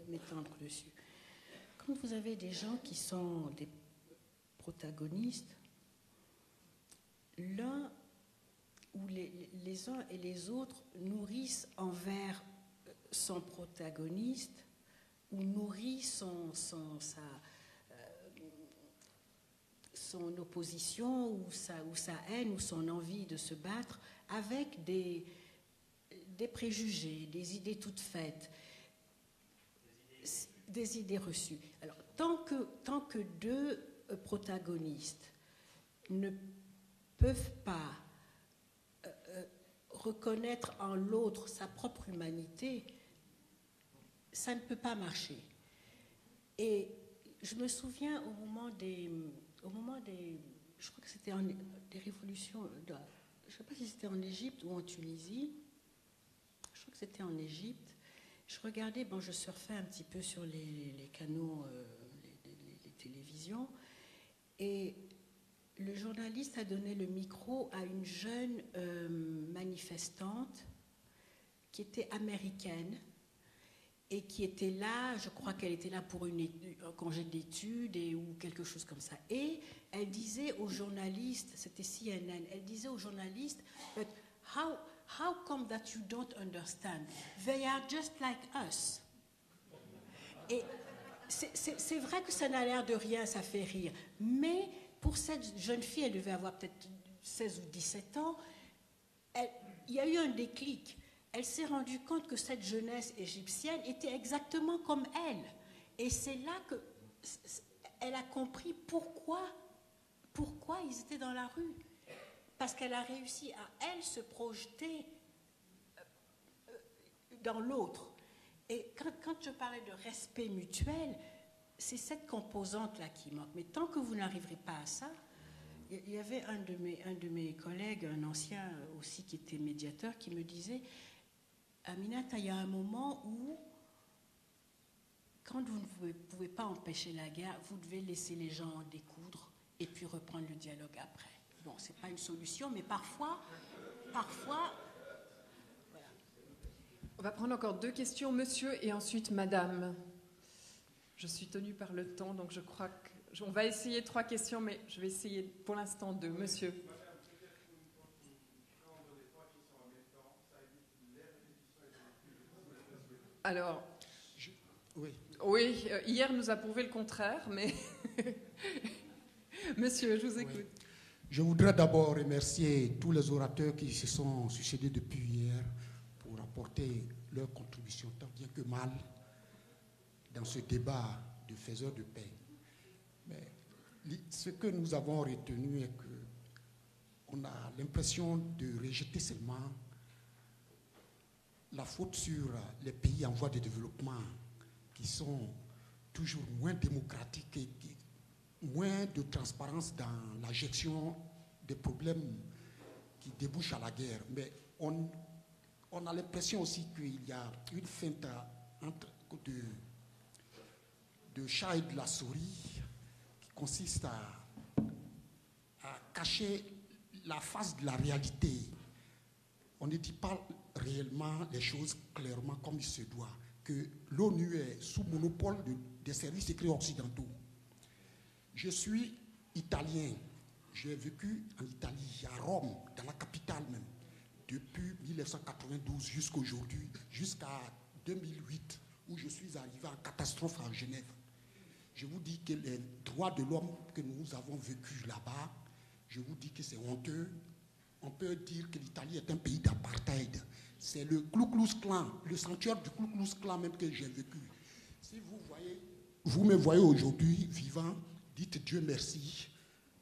m'étendre dessus. Quand vous avez des gens qui sont des protagonistes, l'un ou les uns et les autres nourrissent envers son protagoniste ou nourrissent son opposition ou sa haine ou son envie de se battre avec des préjugés, des idées toutes faites, des idées reçues. Alors, tant que deux protagonistes ne peuvent pas reconnaître en l'autre sa propre humanité, ça ne peut pas marcher. Et je me souviens au moment des je crois que c'était des révolutions, je ne sais pas si c'était en Égypte ou en Tunisie, je crois que c'était en Égypte. Je regardais, je surfais un petit peu sur les canaux, les télévisions, et le journaliste a donné le micro à une jeune manifestante qui était américaine et qui était là, je crois qu'elle était là pour un congé d'études ou quelque chose comme ça. Et elle disait aux journalistes, c'était CNN, elle disait aux journalistes, but how come that you don't understand? They are just like us. Et c'est vrai que ça n'a l'air de rien, ça fait rire. Mais pour cette jeune fille, elle devait avoir peut-être 16 ou 17 ans, il y a eu un déclic. Elle s'est rendue compte que cette jeunesse égyptienne était exactement comme elle. Et c'est là qu'elle a compris pourquoi ils étaient dans la rue. Parce qu'elle a réussi à, elle, se projeter dans l'autre. Et quand je parlais de respect mutuel, c'est cette composante-là qui manque. Mais tant que vous n'arriverez pas à ça, il y avait un de mes collègues, un ancien aussi qui était médiateur, qui me disait, Aminata, il y a un moment où, quand vous ne pouvez pas empêcher la guerre, vous devez laisser les gens en découdre et puis reprendre le dialogue après. Bon, ce n'est pas une solution, mais parfois, voilà. On va prendre encore 2 questions, monsieur, et ensuite madame. Je suis tenue par le temps, donc je crois qu'on va essayer 3 questions, mais je vais essayer pour l'instant 2. Monsieur. Alors, oui, hier nous a prouvé le contraire, mais monsieur, je vous écoute. Oui. Je voudrais d'abord remercier tous les orateurs qui se sont succédés depuis hier pour apporter leur contribution tant bien que mal dans ce débat de faiseurs de paix. Mais ce que nous avons retenu est qu'on a l'impression de rejeter seulement la faute sur les pays en voie de développement qui sont toujours moins démocratiques et moins de transparence dans la gestion des problèmes qui débouchent à la guerre. Mais on a l'impression aussi qu'il y a une feinte de chat et de la souris qui consiste à cacher la face de la réalité. On ne dit pas réellement les choses clairement comme il se doit, que l'ONU est sous monopole des services secrets occidentaux. Je suis italien, j'ai vécu en Italie, à Rome, dans la capitale même, depuis 1992 jusqu'à aujourd'hui, jusqu'à 2008, où je suis arrivé en catastrophe à Genève. Je vous dis que les droits de l'homme que nous avons vécus là-bas, je vous dis que c'est honteux. On peut dire que l'Italie est un pays d'apartheid. C'est le Ku Klux Klan, le sanctuaire du Ku Klux Klan même que j'ai vécu. Si vous me voyez aujourd'hui vivant, dites Dieu merci,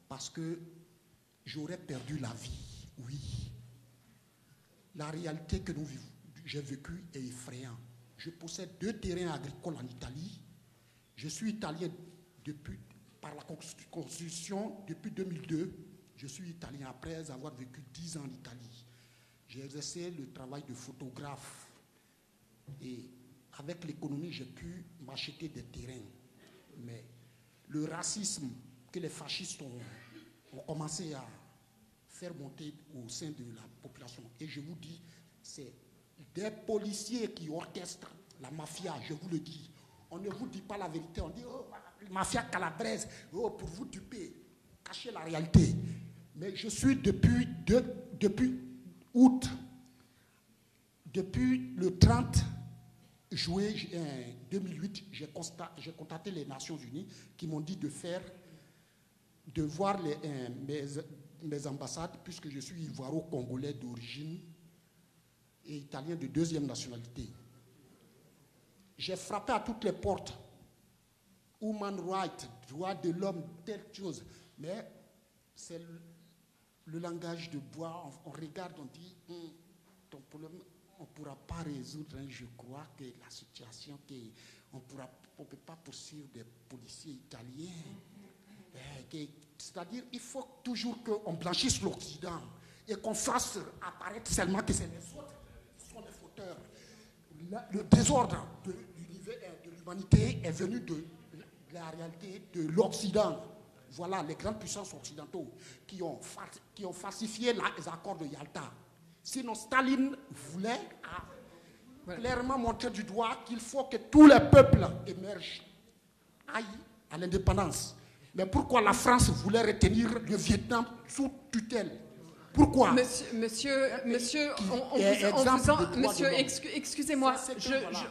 parce que j'aurais perdu la vie, oui. La réalité que j'ai vécue est effrayante. Je possède 2 terrains agricoles en Italie. Je suis italien par la Constitution depuis 2002. Je suis italien après avoir vécu 10 ans en Italie. J'ai exercé le travail de photographe et avec l'économie, j'ai pu m'acheter des terrains. Mais le racisme que les fascistes ont commencé à faire monter au sein de la population, et je vous dis, c'est des policiers qui orchestrent la mafia, je vous le dis. On ne vous dit pas la vérité, on dit oh, mafia calabraise, oh, pour vous duper, cacher la réalité. Mais je suis depuis août, depuis le 30 juillet 2008, j'ai contacté les Nations Unies qui m'ont dit de voir mes ambassades, puisque je suis ivoiro-congolais d'origine et italien de 2e nationalité. J'ai frappé à toutes les portes. Human rights, droit de l'homme, telle chose. Mais c'est le langage de bois. On regarde, on dit, ton problème, on pourra pourra pas résoudre, je crois, que la situation, on ne peut pas poursuivre des policiers italiens. C'est-à-dire qu'il faut toujours qu'on blanchisse l'Occident et qu'on fasse apparaître seulement que c'est les autres qui sont les fauteurs. Le désordre de l'humanité est venu de la réalité de l'Occident. Voilà les grandes puissances occidentaux qui ont falsifié les accords de Yalta. Sinon, Staline voulait clairement montrer du doigt qu'il faut que tous les peuples émergent, aillent à l'indépendance. Mais pourquoi la France voulait retenir le Vietnam sous tutelle? Pourquoi? Excusez-moi,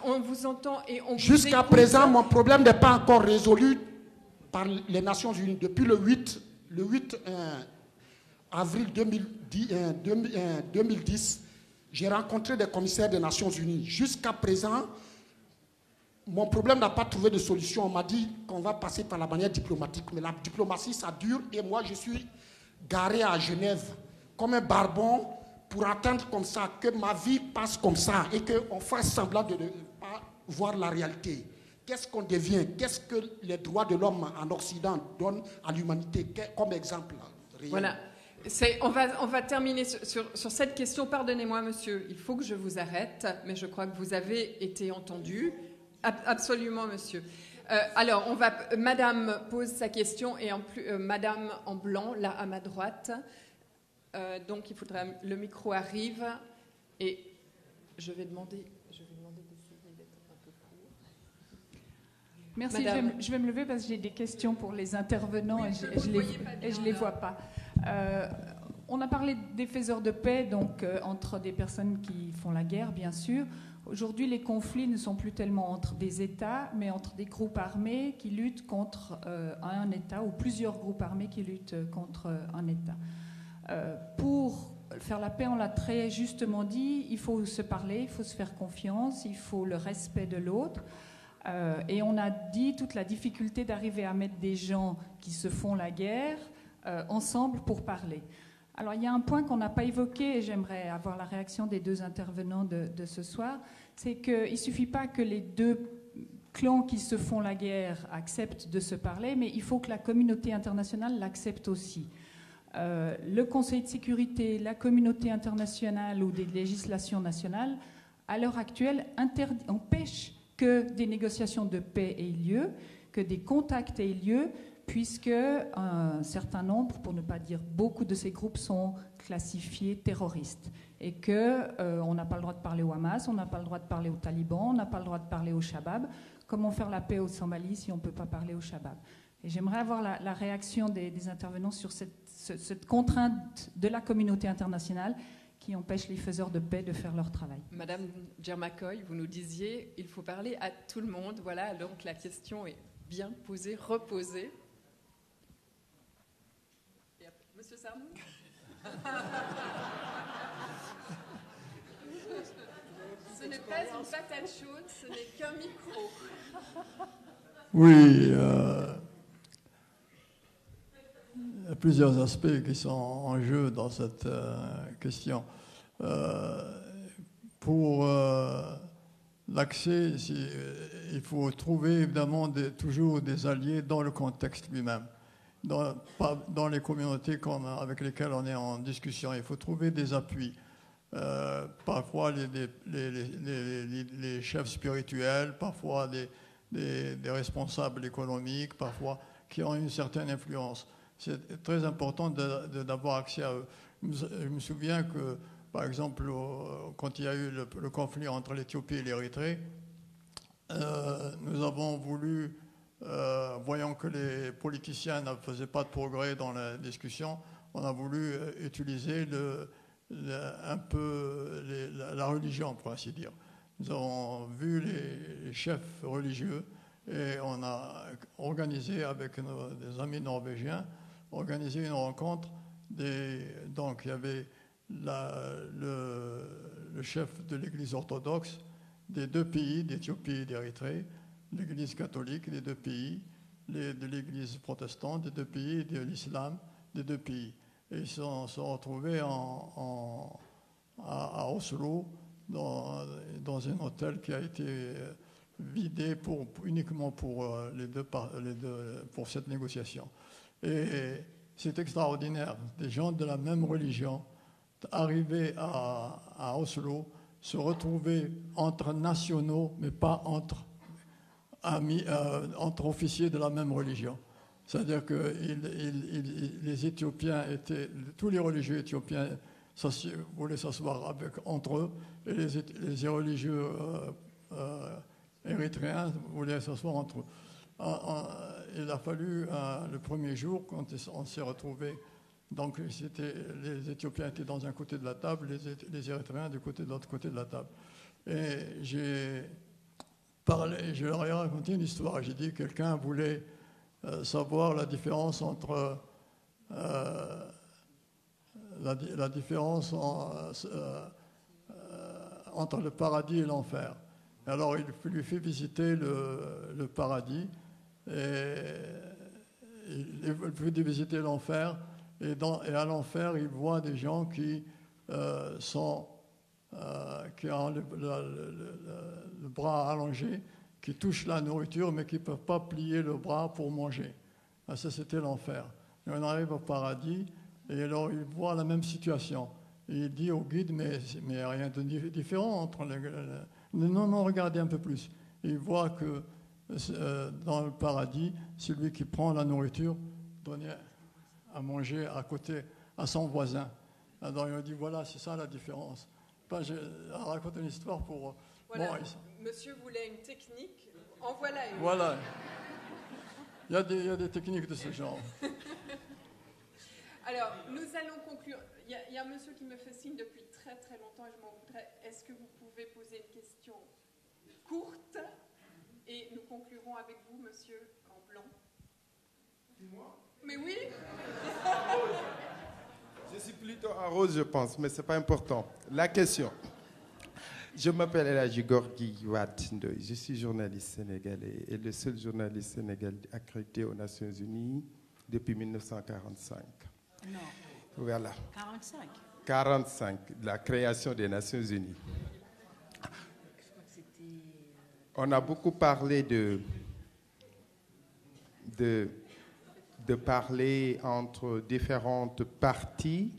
on vous entend et on vous Jusqu'à présent, mon problème n'est pas encore résolu par les Nations Unies. Depuis le 8 avril 2010, j'ai rencontré des commissaires des Nations Unies. Jusqu'à présent, mon problème n'a pas trouvé de solution. On m'a dit qu'on va passer par la manière diplomatique. Mais la diplomatie, ça dure. Et moi, je suis garé à Genève comme un barbon pour attendre comme ça, que ma vie passe comme ça et qu'on fasse semblant de ne pas voir la réalité. Qu'est-ce qu'on devient? Qu'est-ce que les droits de l'homme en Occident donnent à l'humanité comme exemple réel? Voilà. On va terminer sur cette question. Pardonnez-moi, monsieur, il faut que je vous arrête, mais je crois que vous avez été entendu. Absolument, monsieur. Alors, madame pose sa question et en plus, madame en blanc, là à ma droite. Donc, il faudrait le micro arrive et je vais demander d'essayer d'être un peu court. Merci, je vais me lever parce que j'ai des questions pour les intervenants et je ne les vois pas. On a parlé des faiseurs de paix, donc entre des personnes qui font la guerre, bien sûr. Aujourd'hui, les conflits ne sont plus tellement entre des États, mais entre des groupes armés qui luttent contre un État ou plusieurs groupes armés qui luttent contre un État. Pour faire la paix, on l'a très justement dit, il faut se parler, il faut se faire confiance, il faut le respect de l'autre. Et on a dit toute la difficulté d'arriver à mettre des gens qui se font la guerre ensemble pour parler. Alors, il y a un point qu'on n'a pas évoqué, et j'aimerais avoir la réaction des deux intervenants de ce soir, c'est qu'il ne suffit pas que les deux clans qui se font la guerre acceptent de se parler, mais il faut que la communauté internationale l'accepte aussi. Le Conseil de sécurité, la communauté internationale ou des législations nationales, à l'heure actuelle, empêchent que des négociations de paix aient lieu, que des contacts aient lieu, puisque un certain nombre, pour ne pas dire beaucoup, de ces groupes sont classifiés terroristes et qu'on n'a pas le droit de parler au Hamas, on n'a pas le droit de parler aux talibans, on n'a pas le droit de parler au Shabab. Comment faire la paix au Somalie si on ne peut pas parler au Shabab? Et j'aimerais avoir la réaction des intervenants sur cette contrainte de la communauté internationale qui empêche les faiseurs de paix de faire leur travail. Madame Djermakoy, vous nous disiez il faut parler à tout le monde. Voilà, donc la question est bien posée, reposée. Monsieur Sarnou. Ce n'est pas une patate chaude, ce n'est qu'un micro. Oui, il y a plusieurs aspects qui sont en jeu dans cette question. Pour l'accès, il faut trouver évidemment toujours des alliés dans le contexte lui-même. Pas dans les communautés avec lesquelles on est en discussion. Il faut trouver des appuis. Parfois les chefs spirituels, parfois des responsables économiques, parfois qui ont une certaine influence. C'est très important d'avoir accès à eux. Je me souviens que, par exemple, quand il y a eu le conflit entre l'Éthiopie et l'Érythrée, nous avons voulu, voyant que les politiciens ne faisaient pas de progrès dans la discussion, on a voulu utiliser un peu la religion, pour ainsi dire. Nous avons vu les chefs religieux et on a organisé avec des amis norvégiens une rencontre. Donc il y avait le chef de l'église orthodoxe des deux pays, d'Éthiopie et d'Érythrée, l'église catholique des deux pays, de l'église protestante des deux pays et de l'islam des deux pays. Et ils se sont retrouvés à Oslo dans un hôtel qui a été vidé uniquement pour pour cette négociation. Et c'est extraordinaire. Des gens de la même religion arriver à Oslo, se retrouver entre nationaux, mais pas entre amis, entre officiers de la même religion. C'est-à-dire que les Éthiopiens tous les religieux éthiopiens voulaient s'asseoir entre eux, et les religieux érythréens voulaient s'asseoir entre eux. Il a fallu, le premier jour, quand on s'est retrouvés, donc les Éthiopiens étaient dans un côté de la table, les Érythréens de l'autre côté de la table. Et je leur ai raconté une histoire. J'ai dit que quelqu'un voulait savoir la différence entre entre le paradis et l'enfer. Alors il lui fait visiter le paradis, et il fait visiter l'enfer, et à l'enfer il voit des gens qui ont le bras allongé, qui touchent la nourriture mais qui ne peuvent pas plier le bras pour manger. Ça, c'était l'enfer. Et on arrive au paradis, et alors il voit la même situation. Et il dit au guide, mais rien de différent entre non, regardez un peu plus. Et il voit que dans le paradis, celui qui prend la nourriture donnait à manger à côté à son voisin. Alors il a dit, voilà, c'est ça la différence. J'ai raconté une histoire pour... Voilà, bon, monsieur voulait une technique, en voilà une. Voilà. Il y a des techniques de ce genre. Alors, nous allons conclure. Il y a un monsieur qui me fait signe depuis très très longtemps et je m'en voudrais. Est-ce que vous pouvez poser une question courte et nous conclurons avec vous, monsieur en blanc? Dis-moi. Mais oui. Je suis plutôt en rose, je pense, mais ce n'est pas important. La question. Je m'appelle Eladji Gorgui Wade Ndoye. Je suis journaliste sénégalais et le seul journaliste sénégalais accrédité aux Nations Unies depuis 1945. Non. Voilà. 45. 45, la création des Nations Unies. On a beaucoup parlé de parler entre différentes parties.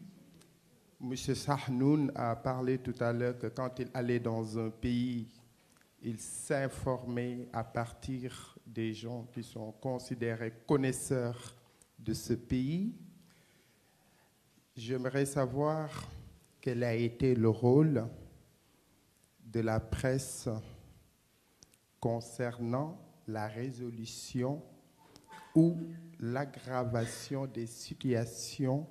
M. Sahnoun a parlé tout à l'heure que quand il allait dans un pays, il s'informait à partir des gens qui sont considérés connaisseurs de ce pays. J'aimerais savoir quel a été le rôle de la presse concernant la résolution ou l'aggravation des situations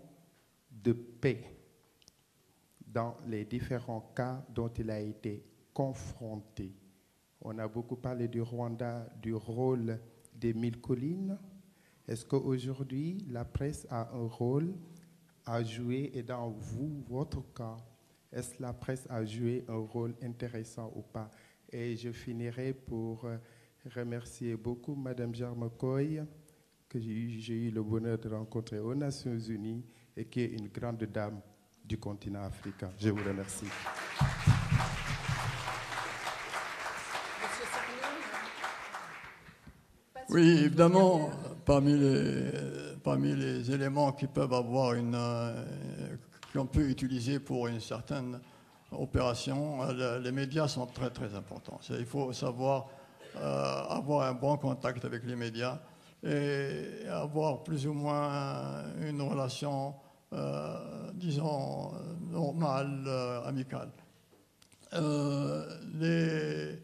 de paix dans les différents cas dont il a été confronté. On a beaucoup parlé du Rwanda, du rôle des 1000 collines. Est-ce qu'aujourd'hui, la presse a un rôle à jouer, et dans votre cas, est-ce que la presse a joué un rôle intéressant ou pas? Et je finirai pour remercier beaucoup Mme Jarmakoy, que j'ai eu le bonheur de rencontrer aux Nations Unies et qui est une grande dame du continent africain. Je vous remercie. Oui, évidemment, parmi les éléments qui peuvent avoir qu'on peut utiliser pour une certaine opération, les médias sont très très importants. Il faut savoir avoir un bon contact avec les médias et avoir plus ou moins une relation, disons, normale, amicale. Les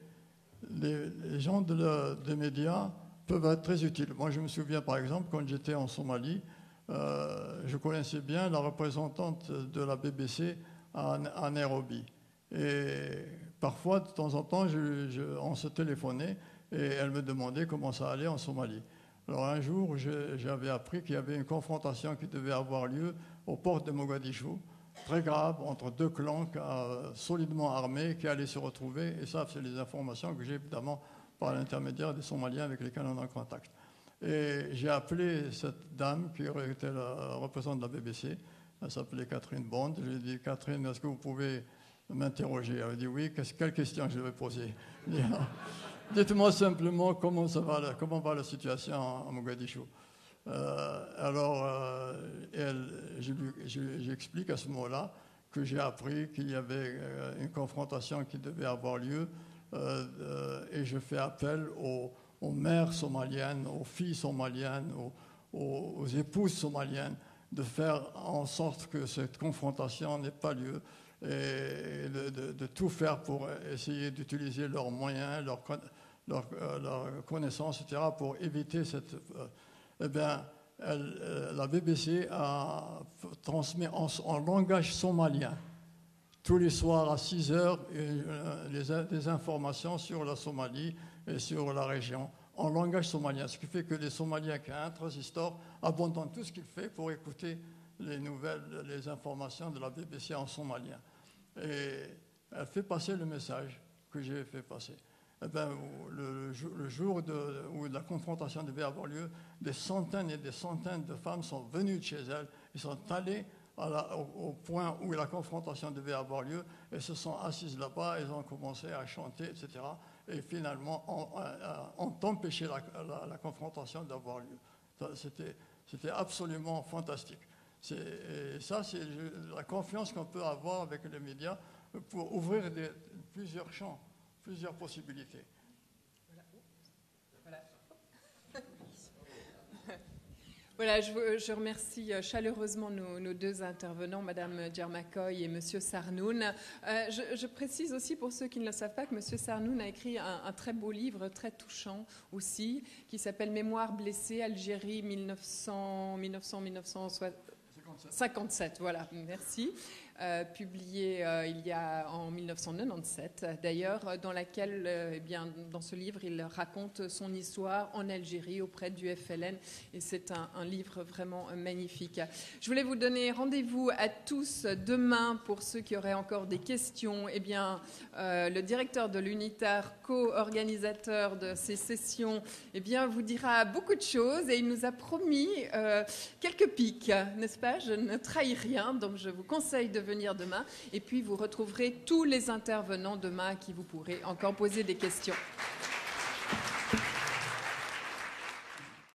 gens des médias peuvent être très utiles. Moi, je me souviens, par exemple, quand j'étais en Somalie, je connaissais bien la représentante de la BBC à Nairobi. Et parfois, de temps en temps, on se téléphonait et elle me demandait comment ça allait en Somalie. Alors un jour, j'avais appris qu'il y avait une confrontation qui devait avoir lieu aux portes de Mogadiscio, très grave, entre deux clans solidement armés qui allaient se retrouver. Et ça, c'est les informations que j'ai évidemment par l'intermédiaire des Somaliens avec lesquels on est en contact. Et j'ai appelé cette dame qui était la représentante de la BBC. Elle s'appelait Catherine Bond. Je lui ai dit, Catherine, est-ce que vous pouvez m'interroger. Elle a dit oui, quelle question je vais poser? Dites-moi simplement comment va la situation à Mogadiscio. J'explique à ce moment-là que j'ai appris qu'il y avait une confrontation qui devait avoir lieu et je fais appel aux mères somaliennes, aux filles somaliennes, aux épouses somaliennes de faire en sorte que cette confrontation n'ait pas lieu et de tout faire pour essayer d'utiliser leurs moyens, leurs connaissances, etc., pour éviter cette... Eh bien, la BBC a transmis en langage somalien, tous les soirs à 6 heures, des informations sur la Somalie et sur la région, en langage somalien. Ce qui fait que les Somaliens qui ont un transistor abandonnent tout ce qu'ils font pour écouter les nouvelles, les informations de la BBC en somalien. Et elle fait passer le message que j'ai fait passer. Eh bien, le jour où la confrontation devait avoir lieu, des centaines et des centaines de femmes sont venues de chez elles, ils sont allées au point où la confrontation devait avoir lieu, et se sont assises là-bas, elles ont commencé à chanter, etc. Et finalement, ont empêché la confrontation d'avoir lieu. C'était absolument fantastique. Ça, c'est la confiance qu'on peut avoir avec les médias pour ouvrir plusieurs champs, plusieurs possibilités. Voilà, je remercie chaleureusement nos deux intervenants, Madame Djermakoy et Monsieur Sarnoun. Je précise aussi pour ceux qui ne le savent pas que Monsieur Sarnoun a écrit un très beau livre, très touchant aussi, qui s'appelle Mémoire blessée, Algérie 1957, voilà, merci. Publié il y a en 1997 d'ailleurs, dans laquelle, eh bien, dans ce livre, il raconte son histoire en Algérie auprès du FLN, et c'est un livre vraiment magnifique. Je voulais vous donner rendez-vous à tous demain pour ceux qui auraient encore des questions. Eh bien, le directeur de l'UNITAR, co-organisateur de ces sessions, eh bien, vous dira beaucoup de choses et il nous a promis quelques pics, n'est-ce pas? Je ne trahis rien, donc je vous conseille de venir demain, et puis vous retrouverez tous les intervenants demain à qui vous pourrez encore poser des questions.